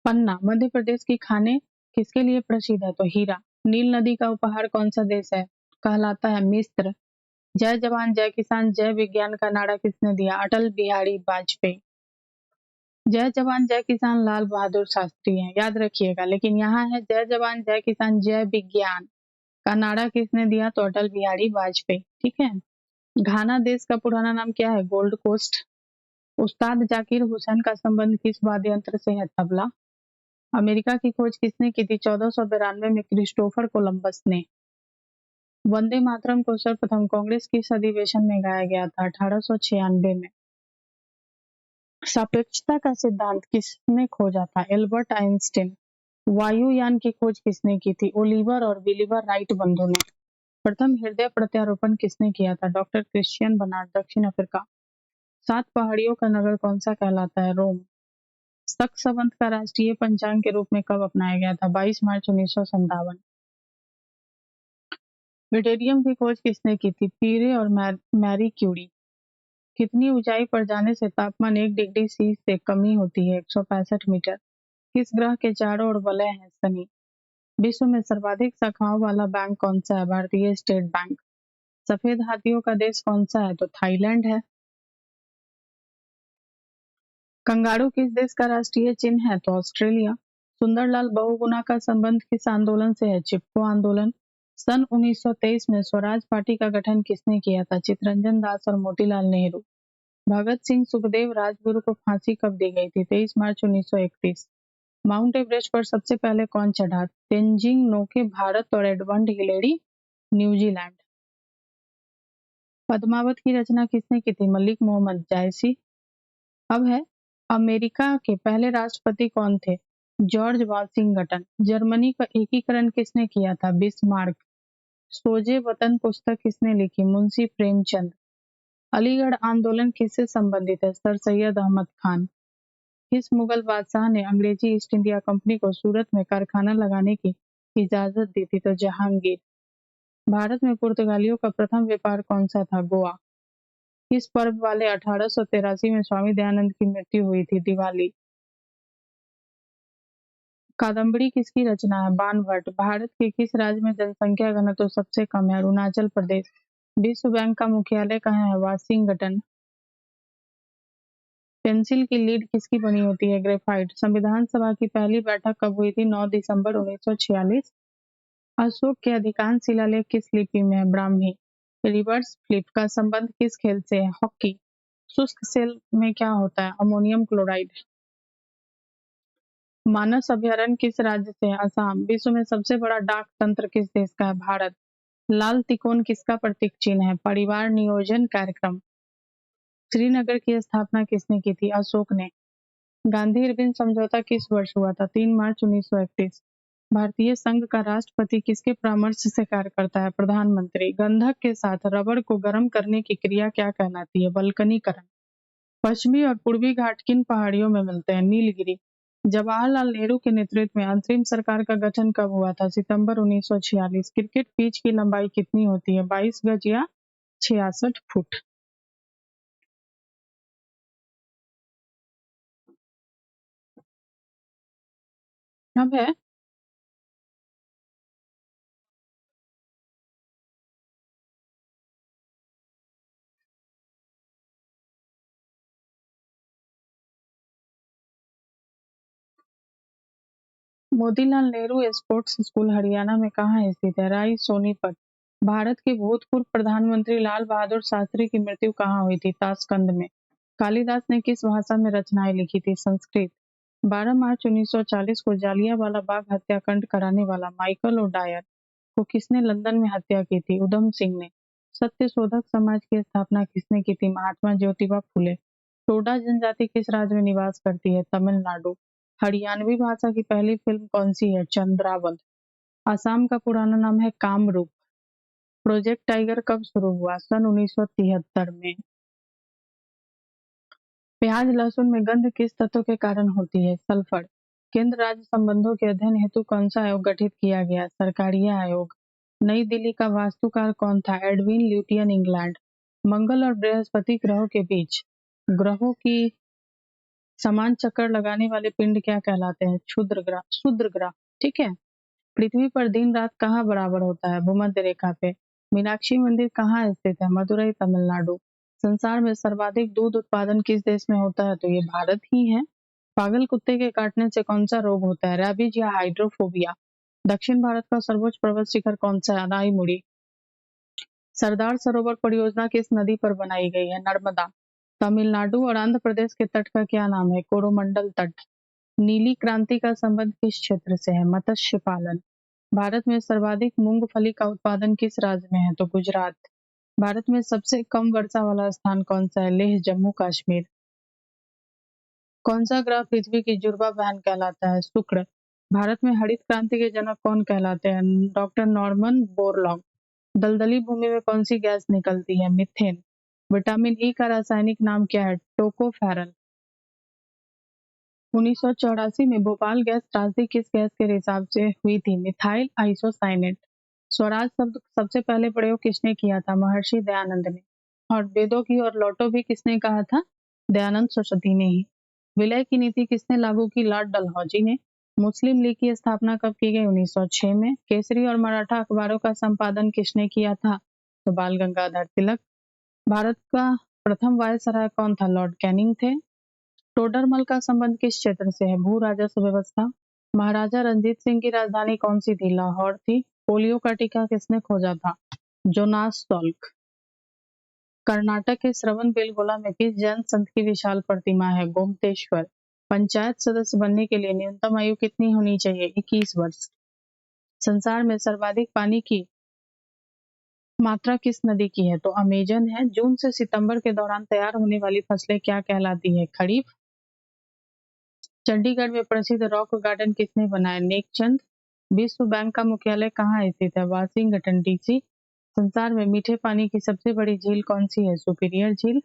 पन्ना, मध्य प्रदेश की खाने किसके लिए प्रसिद्ध है? तो हीरा। नील नदी का उपहार कौन सा देश है? कहलाता है मिस्र। जय जवान जय किसान जय विज्ञान का नारा किसने दिया? अटल बिहारी वाजपेयी। जय जवान जय किसान लाल बहादुर शास्त्री हैं, याद रखिएगा। लेकिन यहाँ है जय जवान जय किसान जय विज्ञान का नारा किसने दिया? तो अटल बिहारी वाजपेयी। ठीक है। घाना देश का पुराना नाम क्या है? Gold Coast. उस्ताद जाकिर हुसैन का संबंध किस वाद्य यंत्र से है? तबला। अमेरिका की खोज किसने की थी? 1492 में क्रिस्टोफर कोलंबस ने। वंदे मातरम को सर्वप्रथम कांग्रेस किस अधिवेशन में गाया गया था? 1896 में। सापेक्षता का सिद्धांत किसने खोजा था? Albert Einstein. वायुयान की खोज किसने की थी? ओलिवर और विलिबर राइट बंधु ने। प्रथम हृदय प्रत्यारोपण किसने किया था? डॉक्टर क्रिश्चियन बर्नार्ड, दक्षिण अफ्रीका। 7 पहाड़ियों का नगर कौन सा कहलाता है? रोम। सक्सवंत का राष्ट्रीय पंचांग के रूप में कब अपनाया गया था? 22 मार्च 1957। ड्यूटेरियम की खोज किसने की थी? पीरे और मैरी क्यूरी। कितनी ऊंचाई पर जाने से तापमान 1 डिग्री सी से कमी होती है? 165 मीटर। किस ग्रह के चारों ओर वलय है? शनि। विश्व में सर्वाधिक शाखाओं वाला बैंक कौन सा है? भारतीय स्टेट बैंक। सफेद हाथियों का देश कौन सा है? तो थाईलैंड है। कंगारू किस देश का राष्ट्रीय चिन्ह है? तो ऑस्ट्रेलिया। सुंदरलाल बहुगुणा का संबंध किस आंदोलन से है? चिपको आंदोलन। सन 1923 में स्वराज पार्टी का गठन किसने किया था? चित्तरंजन दास और मोतीलाल नेहरू। भगत सिंह सुखदेव राजगुरु को फांसी कब दी गई थी? 23 मार्च 1931। माउंट एवरेस्ट पर सबसे पहले कौन चढ़ा? तेंजिंग नोके भारत और एडमंड हिलेरी न्यूजीलैंड। पद्मावत की रचना किसने की थी? मलिक मोहम्मद जायसी। अब है अमेरिका के पहले राष्ट्रपति कौन थे? George Washington. जर्मनी का एकीकरण किसने किया था? बिस्मार्क। सोजे वतन पुस्तक किसने लिखी? मुंशी प्रेमचंद। अलीगढ़ आंदोलन किससे संबंधित है? सर सैयद अहमद खान। किस मुगल बादशाह ने अंग्रेजी ईस्ट इंडिया कंपनी को सूरत में कारखाना लगाने की इजाजत दी थी? तो जहांगीर। भारत में पुर्तगालियों का प्रथम व्यापार कौन सा था? गोवा। किस पर्व वाले 1883 में स्वामी दयानंद की मृत्यु हुई थी? दिवाली। कादम्बरी किसकी रचना है? बाणभट्ट। भारत के किस राज्य में जनसंख्या घनत्व सबसे कम है? अरुणाचल प्रदेश। विश्व बैंक का मुख्यालय कहाँ है? वाशिंगटन। पेंसिल की लीड किसकी बनी होती है? ग्रेफाइट। संविधान सभा की पहली बैठक कब हुई थी? 9 दिसंबर 1946। अशोक के अधिकांश शिलालेख किस लिपि में है? ब्राह्मी। रिवर्स फ्लिप का संबंध किस खेल से है? हॉकी। शुष्क सेल में क्या होता है? Ammonium chloride. मानस अभयारण्य किस राज्य से है? असम। विश्व में सबसे बड़ा डाक तंत्र किस देश का है? भारत। लाल तिकोन किसका प्रतीक चिन्ह है? परिवार नियोजन कार्यक्रम। श्रीनगर की स्थापना किसने की थी? अशोक ने। गांधी इरविन समझौता किस वर्ष हुआ था? 3 मार्च 1931। भारतीय संघ का राष्ट्रपति किसके परामर्श से कार्य करता है? प्रधानमंत्री। गंधक के साथ रबड़ को गर्म करने की क्रिया क्या कहलाती है? वल्कनीकरण। पश्चिमी और पूर्वी घाट किन पहाड़ियों में मिलते हैं? नीलगिरी। जवाहरलाल नेहरू के नेतृत्व में अंतरिम सरकार का गठन कब हुआ था? सितंबर 1946। क्रिकेट पिच की लंबाई कितनी होती है? 22 गज या 66 फुट। अब है मोतीलाल नेहरू स्पोर्ट्स स्कूल हरियाणा में कहाँ स्थित है? राय सोनीपत। भारत के भूतपूर्व प्रधानमंत्री लाल बहादुर शास्त्री की मृत्यु कहाँ हुई थी? ताशकंद में। कालिदास ने किस भाषा में रचनाएं लिखी थी? संस्कृत। 12 मार्च 1940 को जालियांवाला बाग हत्याकांड कराने वाला माइकल ओडायर को किसने लंदन में हत्या की थी? उधम सिंह ने। सत्य शोधक समाज की स्थापना किसने की थी? महात्मा ज्योतिबा फुले। टोडा जनजाति किस राज्य में निवास करती है? तमिलनाडु। हरियाणवी भाषा की पहली फिल्म कौन सी है? चंद्रावत। असम का पुराना नाम है कामरूप। प्रोजेक्ट टाइगर कब शुरू हुआ? सन 1973 में। प्याज लहसुन में गंध किस तत्व के कारण होती है? सल्फर। केंद्र राज्य संबंधों के अध्ययन हेतु कौन सा आयोग गठित किया गया? सरकारीय आयोग। नई दिल्ली का वास्तुकार कौन था? Edwin Lutyens, England. मंगल और बृहस्पति ग्रहों के बीच ग्रहों की समान चक्कर लगाने वाले पिंड क्या कहलाते हैं? क्षुद्र ग्रह। ठीक है। पृथ्वी पर दिन रात कहाँ बराबर होता है? भूमध्य रेखा पे। मीनाक्षी मंदिर कहाँ स्थित है? मदुरई, तमिलनाडु। संसार में सर्वाधिक दूध उत्पादन किस देश में होता है? तो ये भारत ही है। पागल कुत्ते के काटने से कौन सा रोग होता है? रैबीज या हाइड्रोफोबिया। दक्षिण भारत का सर्वोच्च पर्वत शिखर कौन सा है? अनाईमुड़ी। सरदार सरोवर परियोजना किस नदी पर बनाई गई है? नर्मदा। तमिलनाडु और आंध्र प्रदेश के तट का क्या नाम है? कोरोमंडल तट। नीली क्रांति का संबंध किस क्षेत्र से है? मत्स्य पालन। भारत में सर्वाधिक मूंगफली का उत्पादन किस राज्य में है? तो गुजरात। भारत में सबसे कम वर्षा वाला स्थान कौन सा है? लेह, जम्मू कश्मीर। कौन सा ग्रह पृथ्वी की जुड़वा बहन कहलाता है? शुक्र। भारत में हरित क्रांति के जनक कौन कहलाते हैं? Doctor Norman Borlaug. दलदली भूमि में कौन सी गैस निकलती है? मीथेन। विटामिन ई का रासायनिक नाम क्या है? टोकोफेरल। 1984 में भोपाल गैस त्रासदी किस गैस के रिसाव से हुई थी? Methyl isocyanate. स्वराज शब्द सबसे पहले प्रयोग किसने किया था? महर्षि दयानंद ने। और वेदों की और लौटो भी किसने कहा था? दयानंद सरस्वती ने ही। विलय की नीति किसने लागू की? लॉर्ड डलहौजी ने। मुस्लिम लीग की स्थापना कब की गई? 1906 में। केसरी और मराठा अखबारों का संपादन किसने किया था? तो बाल गंगाधर तिलक। भारत का प्रथम वायसराय कौन था? लॉर्ड कैनिंग थे। टोडरमल का संबंध किस क्षेत्र से है? भू राजस्व व्यवस्था। महाराजा रंजीत सिंह की राजधानी कौन सी थी? लाहौर थी। पोलियो का टीका किसने खोजा था? Jonas Salk. कर्नाटक के श्रवण बेलगोला में किस जैन संत की विशाल प्रतिमा है? गोमतेश्वर। पंचायत सदस्य बनने के लिए न्यूनतम आयु कितनी होनी चाहिए? 21 वर्ष। संसार में सर्वाधिक पानी की मात्रा किस नदी की है? तो अमेजन है। जून से सितंबर के दौरान तैयार होने वाली फसलें क्या कहलाती है? खरीफ। चंडीगढ़ में प्रसिद्ध रॉक गार्डन किसने बनाया? नेकचंद। विश्व बैंक का मुख्यालय कहाँ स्थित है? Washington DC. संसार में मीठे पानी की सबसे बड़ी झील कौन सी है? सुपीरियर झील।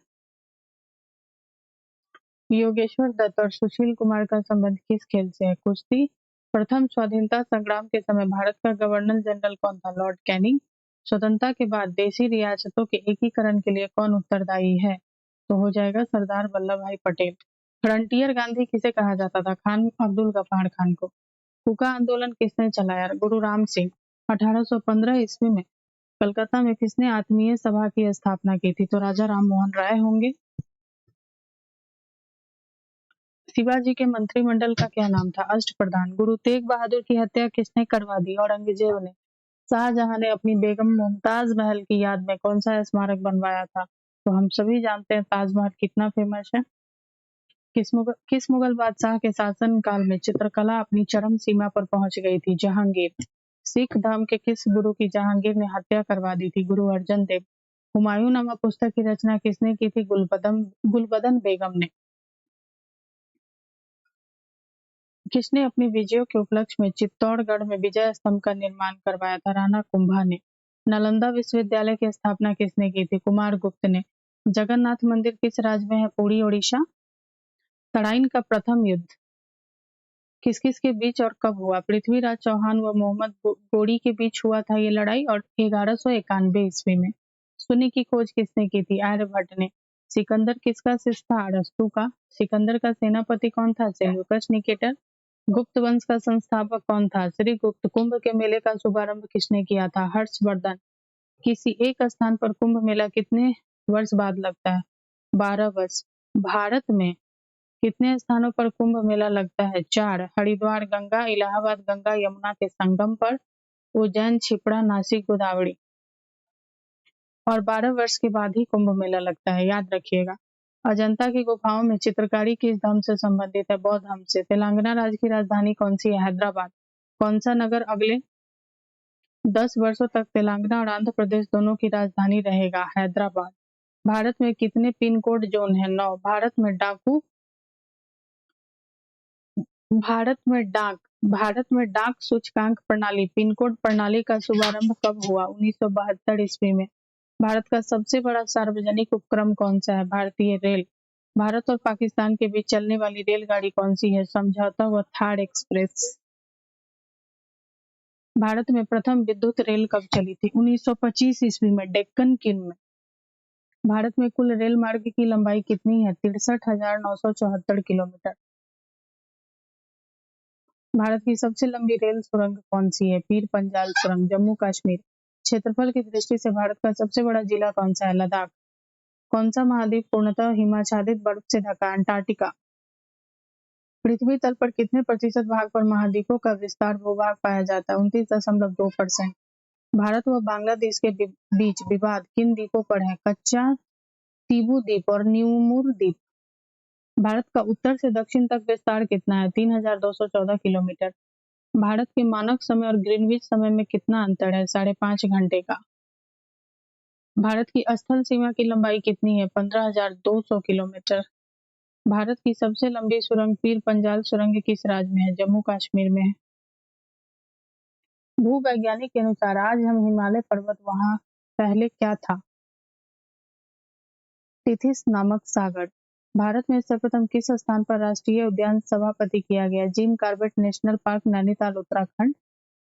योगेश्वर दत्त और सुशील कुमार का संबंध किस खेल से है? कुश्ती। प्रथम स्वाधीनता संग्राम के समय भारत का गवर्नर जनरल कौन था? Lord Canning. स्वतंत्रता के बाद देशी रियासतों के एकीकरण के लिए कौन उत्तरदायी है? तो हो जाएगा सरदार वल्लभ भाई पटेल। फ्रंटियर गांधी किसे कहा जाता था? खान अब्दुल गफ्फार खान को। हुक्का आंदोलन किसने चलाया? गुरु राम सिंह। 1815 ईस्वी में कलकत्ता में किसने आत्मीय सभा की स्थापना की थी? तो राजा राम मोहन राय होंगे। शिवाजी के मंत्रिमंडल का क्या नाम था? अष्टप्रधान। गुरु तेग बहादुर की हत्या किसने करवा दी? औरंगजेब ने। शाहजहां ने अपनी बेगम मुमताज महल की याद में कौन सा स्मारक बनवाया था? तो हम सभी जानते हैं ताजमहल कितना फेमस है। किस मुगल बादशाह के शासन काल में चित्रकला अपनी चरम सीमा पर पहुंच गई थी? जहांगीर। सिख धर्म के किस गुरु की जहांगीर ने हत्या करवा दी थी? गुरु अर्जन देव। हुमायूं नामा पुस्तक की रचना किसने की थी? गुलबदन बेगम ने। किसने अपनी विजयों के उपलक्ष्य में चित्तौड़गढ़ में विजय स्तंभ का निर्माण करवाया था? राणा कुंभा ने। नालंदा विश्वविद्यालय की स्थापना किसने की थी? कुमार गुप्त ने। जगन्नाथ मंदिर किस राज्य में है? पुरी, ओडिशा। तराइन का प्रथम युद्ध किस किस के बीच और कब हुआ? पृथ्वीराज चौहान व मोहम्मद गोरी के बीच हुआ था ये लड़ाई, और 1191 ईस्वी में। शून्य की खोज किसने की थी? आर्यभट्ट ने। सिकंदर किसका शिष्य था? अरस्तू का। सिकंदर का सेनापति कौन था? Seleucus Nicator. गुप्त वंश का संस्थापक कौन था? श्री गुप्त। कुंभ के मेले का शुभारंभ किसने किया था? हर्षवर्धन। किसी एक स्थान पर कुंभ मेला कितने वर्ष बाद लगता है? 12 वर्ष। भारत में कितने स्थानों पर कुंभ मेला लगता है? 4। हरिद्वार गंगा, इलाहाबाद गंगा यमुना के संगम पर, उज्जैन, छिपड़ा, नासिक, गोदावरी। और 12 वर्ष के बाद ही कुंभ मेला लगता है, याद रखिएगा। अजंता की गुफाओं में चित्रकारी किस धर्म से संबंधित है? बौद्ध धर्म से। तेलंगाना राज्य की राजधानी कौन सी है? हैदराबाद। कौन सा नगर अगले 10 वर्षों तक तेलंगाना और आंध्र प्रदेश दोनों की राजधानी रहेगा? हैदराबाद। भारत में कितने पिन कोड जोन है? 9। भारत में डाक सूचकांक प्रणाली पिन कोड प्रणाली का शुभारंभ कब हुआ? 1972 ईस्वी में। भारत का सबसे बड़ा सार्वजनिक उपक्रम कौन सा है? भारतीय रेल। भारत और पाकिस्तान के बीच चलने वाली रेलगाड़ी कौन सी है? समझौता व थार एक्सप्रेस। भारत में प्रथम विद्युत रेल कब चली थी? 1925 ईस्वी में डेक्कन किन में। भारत में कुल रेल मार्ग की लंबाई कितनी है? 63,974 किलोमीटर। भारत की सबसे लंबी रेल सुरंग कौन सी है? पीर पंजाल सुरंग, जम्मू कश्मीर। क्षेत्रफल की दृष्टि से भारत का सबसे बड़ा जिला कौन सा है? लद्दाख। कौन सा महाद्वीप पूर्णतः हिमाच्छादित बर्फ से ढका? अंटार्कटिका। पृथ्वी तल पर कितने प्रतिशत भाग पर महाद्वीपों का विस्तार भूभाग पाया जाता है? 29.2%। भारत व बांग्लादेश के बीच विवाद किन द्वीपों पर है? कच्चा, टीबू द्वीप और न्यूमुर द्वीप। भारत का उत्तर से दक्षिण तक विस्तार कितना है? 3,214 किलोमीटर। भारत के मानक समय और ग्रीनविच समय में कितना अंतर है? 5.5 घंटे का। भारत की स्थल सीमा की लंबाई कितनी है? 15,200 किलोमीटर। भारत की सबसे लंबी सुरंग पीर पंजाल सुरंग किस राज्य में है? जम्मू कश्मीर में है। भूवैज्ञानिक के अनुसार आज हम हिमालय पर्वत वहां पहले क्या था? टिथिस नामक सागर। भारत में सर्वप्रथम किस स्थान पर राष्ट्रीय उद्यान सभापति किया गया? Jim Corbett national park, Nainital, Uttarakhand.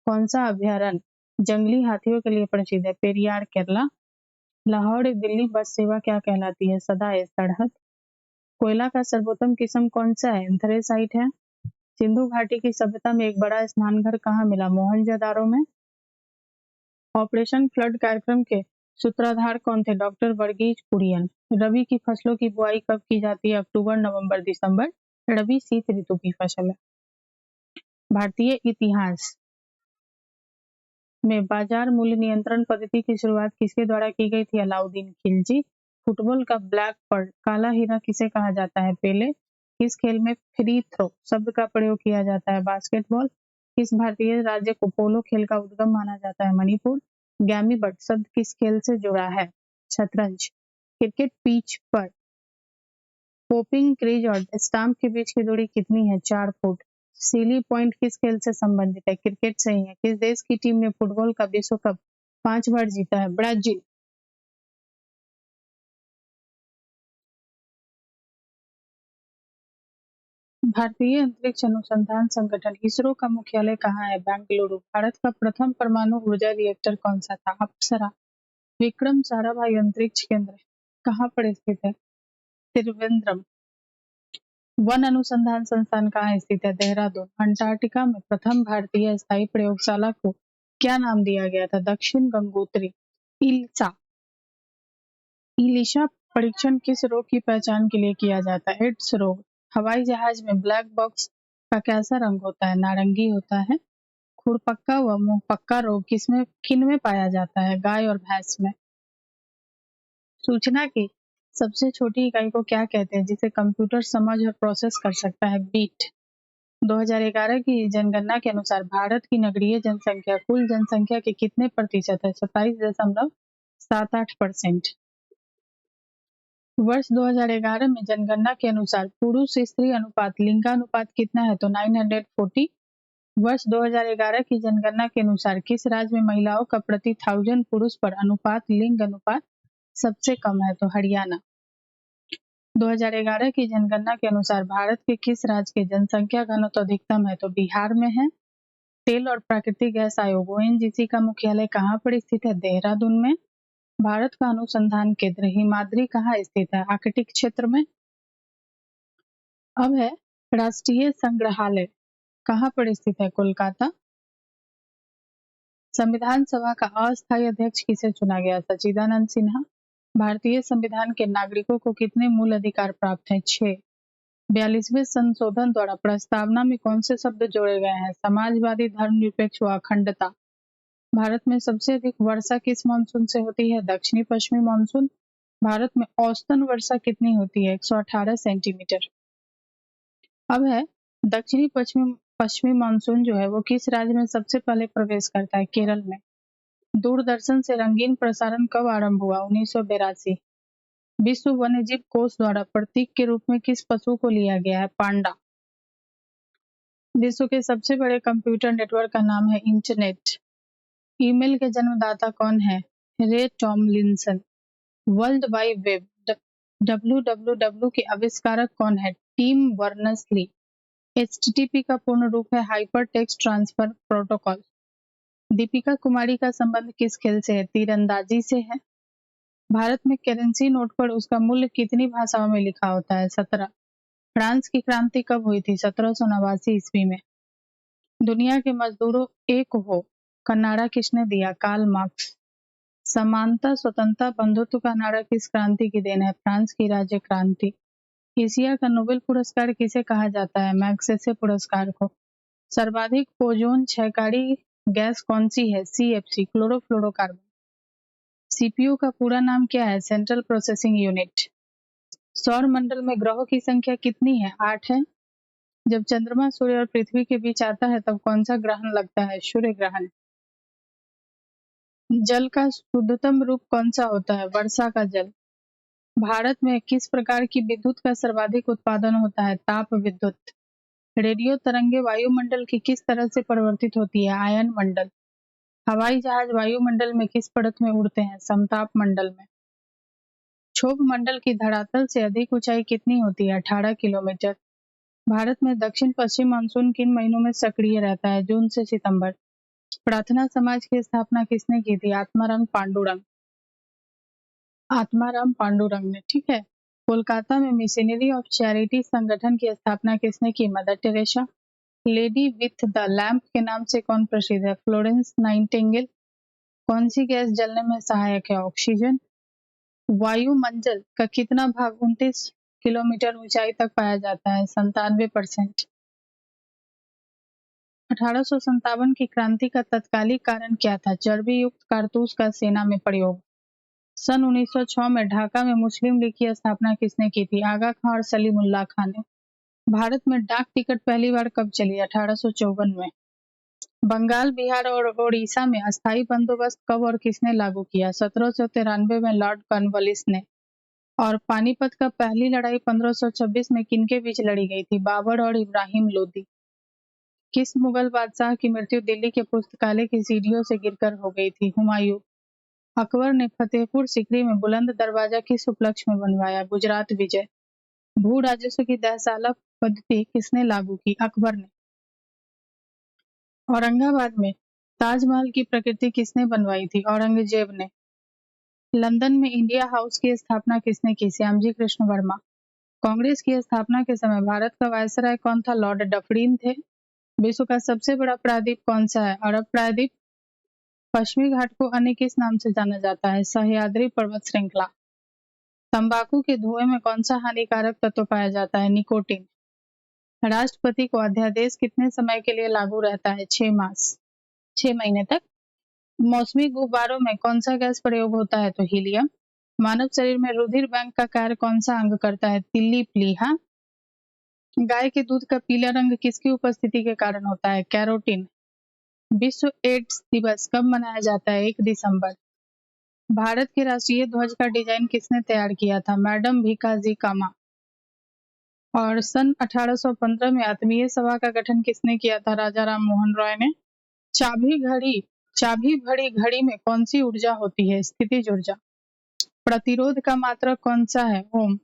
कौन सा अभ्यारण्य जंगली हाथियों के लिए प्रसिद्ध है? पेरियार, केरला। लाहौर दिल्ली बस सेवा क्या कहलाती है? सदा ए सरहद। कोयला का सर्वोत्तम किस्म कौन सा है? एंथ्रेसाइट है। सिंधु घाटी की सभ्यता में एक बड़ा स्नानघर कहाँ मिला? मोहनजोदारो में। ऑपरेशन फ्लड कार्यक्रम के सूत्रधार कौन थे? डॉक्टर वर्गीज कुरियन। रबी की फसलों की बुआई कब की जाती है? अक्टूबर, नवंबर, दिसंबर। रबी शीत ऋतु की फसल है। भारतीय इतिहास में बाजार मूल्य नियंत्रण पद्धति की शुरुआत किसके द्वारा की गई थी? अलाउद्दीन खिलजी। फुटबॉल का ब्लैक पर्ल, काला हीरा किसे कहा जाता है? पेले। किस खेल में फ्री थ्रो शब्द का प्रयोग किया जाता है? बास्केटबॉल। किस भारतीय राज्य को पोलो खेल का उद्गम माना जाता है? मणिपुर। गैमीबट शब्द किस खेल से जुड़ा है? शतरंज। क्रिकेट पिच पर पोपिंग क्रीज और स्टाम्प के बीच की दूरी कितनी है? 4 फुट। सीली पॉइंट किस खेल से संबंधित है? क्रिकेट से ही है। किस देश की टीम ने फुटबॉल का विश्व कप 5 बार जीता है? ब्राजील। भारतीय अंतरिक्ष अनुसंधान संगठन इसरो का मुख्यालय कहाँ है? बेंगलुरु। भारत का प्रथम परमाणु ऊर्जा रिएक्टर कौन सा था? अप्सरा। विक्रम साराभाई अंतरिक्ष केंद्र कहाँ पर स्थित है? त्रिवेंद्रम। वन अनुसंधान संस्थान कहाँ स्थित है? देहरादून। अंटार्कटिका में प्रथम भारतीय स्थायी प्रयोगशाला को क्या नाम दिया गया था? दक्षिण गंगोत्री। इल्सा। इलिशा परीक्षण किस रोग की पहचान के लिए किया जाता है? एड्स रोग। हवाई जहाज में ब्लैक बॉक्स का कैसा रंग होता है? नारंगी होता है। खुरपक्का व मुंहपक्का रोग किन में पाया जाता है? गाय और भैंस में। सूचना की सबसे छोटी इकाई को क्या कहते हैं जिसे कंप्यूटर समझ और प्रोसेस कर सकता है? बीट। 2011 की जनगणना के अनुसार भारत की नगरीय जनसंख्या कुल जनसंख्या के कितने प्रतिशत है? 27.78%। वर्ष 2011 में जनगणना के अनुसार पुरुष स्त्री अनुपात लिंगानुपात कितना है? तो 940। वर्ष 2011 की जनगणना के अनुसार किस राज्य में महिलाओं का प्रति 1000 पुरुष पर अनुपात लिंग अनुपात सबसे कम है? तो हरियाणा। 2011 की जनगणना के अनुसार भारत के किस राज्य के जनसंख्या घनत्व अधिकतम है? तो बिहार में है। तेल और प्राकृतिक गैस आयोग ओएनजीसी का मुख्यालय कहाँ पर स्थित है? देहरादून में। भारत का अनुसंधान केंद्र हिमाद्री कहाँ स्थित है? आर्कटिक क्षेत्र में। अब है राष्ट्रीय संग्रहालय कहाँ पर स्थित है? कोलकाता। संविधान सभा का अस्थायी अध्यक्ष किसे चुना गया? सच्चिदानंद सिन्हा। भारतीय संविधान के नागरिकों को कितने मूल अधिकार प्राप्त हैं? 6। 42वें संशोधन द्वारा प्रस्तावना में कौन से शब्द जोड़े गए हैं? समाजवादी, धर्मनिरपेक्ष व अखंडता। भारत में सबसे अधिक वर्षा किस मानसून से होती है? दक्षिणी पश्चिमी मानसून। भारत में औसतन वर्षा कितनी होती है? 118 सेंटीमीटर। अब है दक्षिणी पश्चिमी पश्चिमी मानसून जो है वो किस राज्य में सबसे पहले प्रवेश करता है? केरल में। दूरदर्शन से रंगीन प्रसारण कब आरंभ हुआ? 1982। विश्व वन्यजीव कोष द्वारा प्रतीक के रूप में किस पशु को लिया गया है? पांडा। विश्व के सबसे बड़े कंप्यूटर नेटवर्क का नाम है इंटरनेट। ईमेल के जन्मदाता कौन है? रे Tomlinson. World wide web www के आविष्कारक कौन है? Tim Berners-Lee. HTTP का पूर्ण रूप है hyper text transfer protocol. Deepika Kumari का संबंध किस खेल से है? तीरंदाजी से है। भारत में करेंसी नोट पर उसका मूल्य कितनी भाषाओं में लिखा होता है? 17। फ्रांस की क्रांति कब हुई थी? 1789 ईस्वी में। दुनिया के मजदूरों एक हो का नारा किसने दिया? Karl Marx. समानता, स्वतंत्रता, बंधुत्व का नारा किस क्रांति की देन है? फ्रांस की राज्य क्रांति। एशिया का नोबेल पुरस्कार किसे कहा जाता है? मैग्सेसे पुरस्कार को। सर्वाधिक ओजोन क्षयकारी गैस कौन सी है? CFC, chlorofluorocarbon. CPU का पूरा नाम क्या है? Central processing unit. सौर मंडल में ग्रहों की संख्या कितनी है? 8 है। जब चंद्रमा, सूर्य और पृथ्वी के बीच आता है तब कौन सा ग्रहण लगता है? सूर्य ग्रहण। जल का शुद्धतम रूप कौन सा होता है? वर्षा का जल। भारत में किस प्रकार की विद्युत का सर्वाधिक उत्पादन होता है? ताप विद्युत। रेडियो तरंगे वायुमंडल की किस तरह से परिवर्तित होती है? आयन मंडल। हवाई जहाज वायुमंडल में किस परत में उड़ते हैं? समताप मंडल में। क्षोभ मंडल की धरातल से अधिक ऊंचाई कितनी होती है? 18 किलोमीटर। भारत में दक्षिण पश्चिम मानसून किन महीनों में सक्रिय रहता है? जून से सितंबर। प्रार्थना समाज की स्थापना किसने की थी? आत्माराम पांडुरंग ने। ठीक है। कोलकाता में मिशनरी ऑफ चैरिटी संगठन की स्थापना किसने की? Mother Teresa. Lady with the lamp के नाम से कौन प्रसिद्ध है? Florence Nightingale. कौन सी गैस जलने में सहायक है? ऑक्सीजन। वायुमंडल का कितना भाग 29 किलोमीटर ऊंचाई तक पाया जाता है? 97%। 1857 की क्रांति का तत्कालिक कारण क्या था? चर्बी युक्त कारतूस का सेना में प्रयोग। सन 1906 में ढाका में मुस्लिम लीग की स्थापना किसने की थी? आगा खां और सलीमुल्लाह खां ने। भारत में डाक टिकट पहली बार कब चली? 1854 में। बंगाल, बिहार और ओडिशा में अस्थायी बंदोबस्त कब और किसने लागू किया? 1793 में लॉर्ड कॉर्नवालिस ने। और पानीपत का पहली लड़ाई 1526 में किनके बीच लड़ी गई थी? बाबर और इब्राहिम लोदी। किस मुगल बादशाह की मृत्यु दिल्ली के पुस्तकालय की सीढ़ियों से गिरकर हो गई थी? हुमायूं। अकबर ने फतेहपुर सीकरी में बुलंद दरवाजा किस उपलक्ष्य में बनवाया? गुजरात विजय। भू राजस्व की दहसाला पद्धति किसने लागू की? अकबर ने। औरंगाबाद में ताजमहल की प्रकृति किसने बनवाई थी? औरंगजेब ने। लंदन में इंडिया हाउस की स्थापना किसने की? श्यामजी कृष्ण वर्मा। कांग्रेस की स्थापना के समय भारत का वायसराय कौन था? लॉर्ड डफरिन थे। विश्व का सबसे बड़ा प्रायद्वीप कौन सा है? अरब प्रायद्वीप। पश्चिमी घाट को अन्य किस नाम से जाना जाता है? सह्याद्री पर्वत श्रृंखला। तंबाकू के धुएं में कौन सा हानिकारक तत्व पाया जाता है? निकोटीन। राष्ट्रपति को अध्यादेश कितने समय के लिए लागू रहता है? 6 महीने तक। मौसमी गुब्बारों में कौन सा गैस प्रयोग होता है? तो हीलियम। मानव शरीर में रुधिर बैंक का कार्य कौन सा अंग करता है? तिल्ली प्लीहा। गाय के दूध का पीला रंग किसकी उपस्थिति के कारण होता है? कैरोटीन। विश्व एड्स दिवस कब मनाया जाता है? 1 दिसंबर। भारत के राष्ट्रीय ध्वज का डिजाइन किसने तैयार किया था? मैडम भीकाजी कामा। और सन 1815 में आत्मीय सभा का गठन किसने किया था? राजा राम मोहन रॉय ने। चाबी घड़ी चाबी भरी घड़ी में कौन सी ऊर्जा होती है? स्थितिज ऊर्जा। प्रतिरोध का मात्रक कौन सा है? ओम।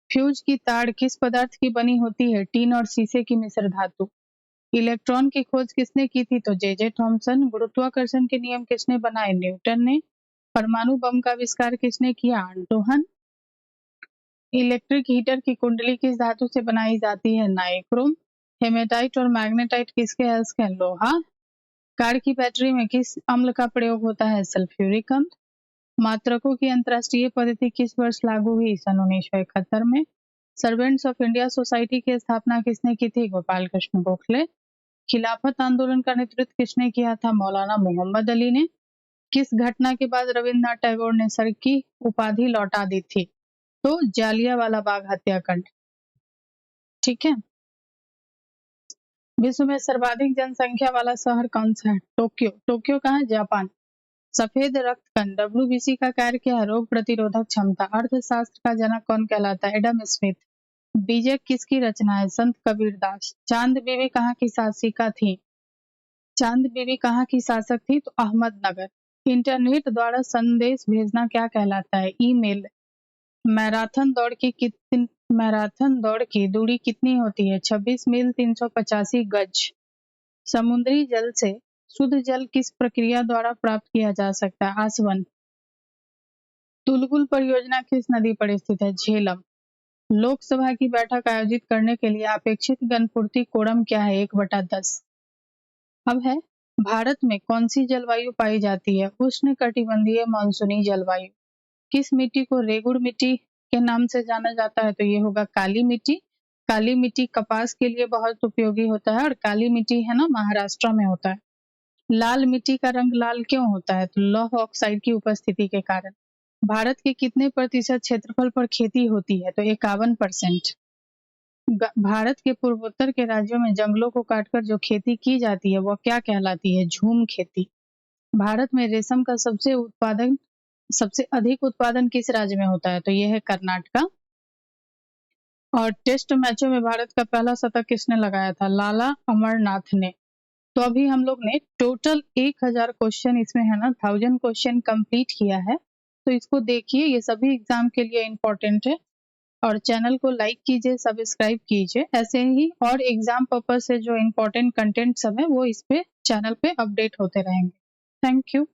फ्यूज की तार किस पदार्थ की बनी होती है? टीन और शीशे की मिश्र धातु। इलेक्ट्रॉन की खोज किसने की थी? तो जे थॉमसन। गुरुत्वाकर्षण के नियम किसने बनाए? न्यूटन ने। परमाणु बम का आविष्कार किसने किया? आंटोहन। इलेक्ट्रिक हीटर की कुंडली किस धातु से बनाई जाती है? नाइक्रोम। हेमेटाइट और मैग्नेटाइट किसके अयस्क हैं? लोहा। कार की बैटरी में किस अम्ल का प्रयोग होता है? सल्फ्यूरिक अम्ल। मात्रकों की अंतर्राष्ट्रीय पद्धति किस वर्ष लागू हुई? सन 1971 में। सर्वेंट्स ऑफ इंडिया सोसाइटी की स्थापना किसने की थी? गोपाल कृष्ण गोखले। खिलाफत आंदोलन का नेतृत्व किसने किया था? मौलाना मोहम्मद अली ने। किस घटना के बाद रविन्द्रनाथ टैगोर ने सर की उपाधि लौटा दी थी? तो जालियांवाला बाग हत्याकांड। ठीक है। विश्व में सर्वाधिक जनसंख्या वाला शहर कौन सा है? टोक्यो। टोक्यो कहाँ है? जापान। सफेद रक्त कण WBC का कार्य क्या है? रोग प्रतिरोधक क्षमता। अर्थशास्त्र का जनक कौन कहलाता है? Adam Smith. बीजक किसकी रचना है? संत कबीरदास। चांद बीबी कहाँ की शासिका थी? चांद बीबी कहाँ की शासक थी? तो अहमदनगर। इंटरनेट द्वारा संदेश भेजना क्या कहलाता है? ईमेल। मैराथन दौड़ की दूरी कितनी होती है? 26 मील 385 गज। समुद्री जल से शुद्ध जल किस प्रक्रिया द्वारा प्राप्त किया जा सकता है? आसवन। तुलगुल परियोजना किस नदी पर स्थित है? झेलम। लोकसभा की बैठक आयोजित करने के लिए अपेक्षित जनपूर्ति कोरम क्या है? 1/10। अब है, भारत में कौन सी जलवायु पाई जाती है? उष्णकटिबंधीय मानसूनी जलवायु। किस मिट्टी को रेगुड़ मिट्टी के नाम से जाना जाता है? तो ये होगा काली मिट्टी। काली मिट्टी कपास के लिए बहुत उपयोगी होता है और काली मिट्टी है ना, महाराष्ट्र में होता है। लाल मिट्टी का रंग लाल क्यों होता है? तो लौह ऑक्साइड की उपस्थिति के कारण। भारत के कितने प्रतिशत क्षेत्रफल पर खेती होती है? तो 51%। भारत के पूर्वोत्तर के राज्यों में जंगलों को काटकर जो खेती की जाती है वह क्या कहलाती है? झूम खेती। भारत में रेशम का सबसे अधिक उत्पादन किस राज्य में होता है? तो यह है कर्नाटका। और टेस्ट मैचों में भारत का पहला शतक किसने लगाया था? लाला अमरनाथ ने। तो अभी हम लोग ने टोटल 1000 क्वेश्चन इसमें है ना, 1000 क्वेश्चन कंप्लीट किया है। तो इसको देखिए, ये सभी एग्जाम के लिए इम्पोर्टेंट है। और चैनल को लाइक कीजिए, सब्सक्राइब कीजिए। ऐसे ही और एग्जाम पर्पज से जो इम्पोर्टेंट कंटेंट सब है वो इस पे चैनल पे अपडेट होते रहेंगे। Thank you.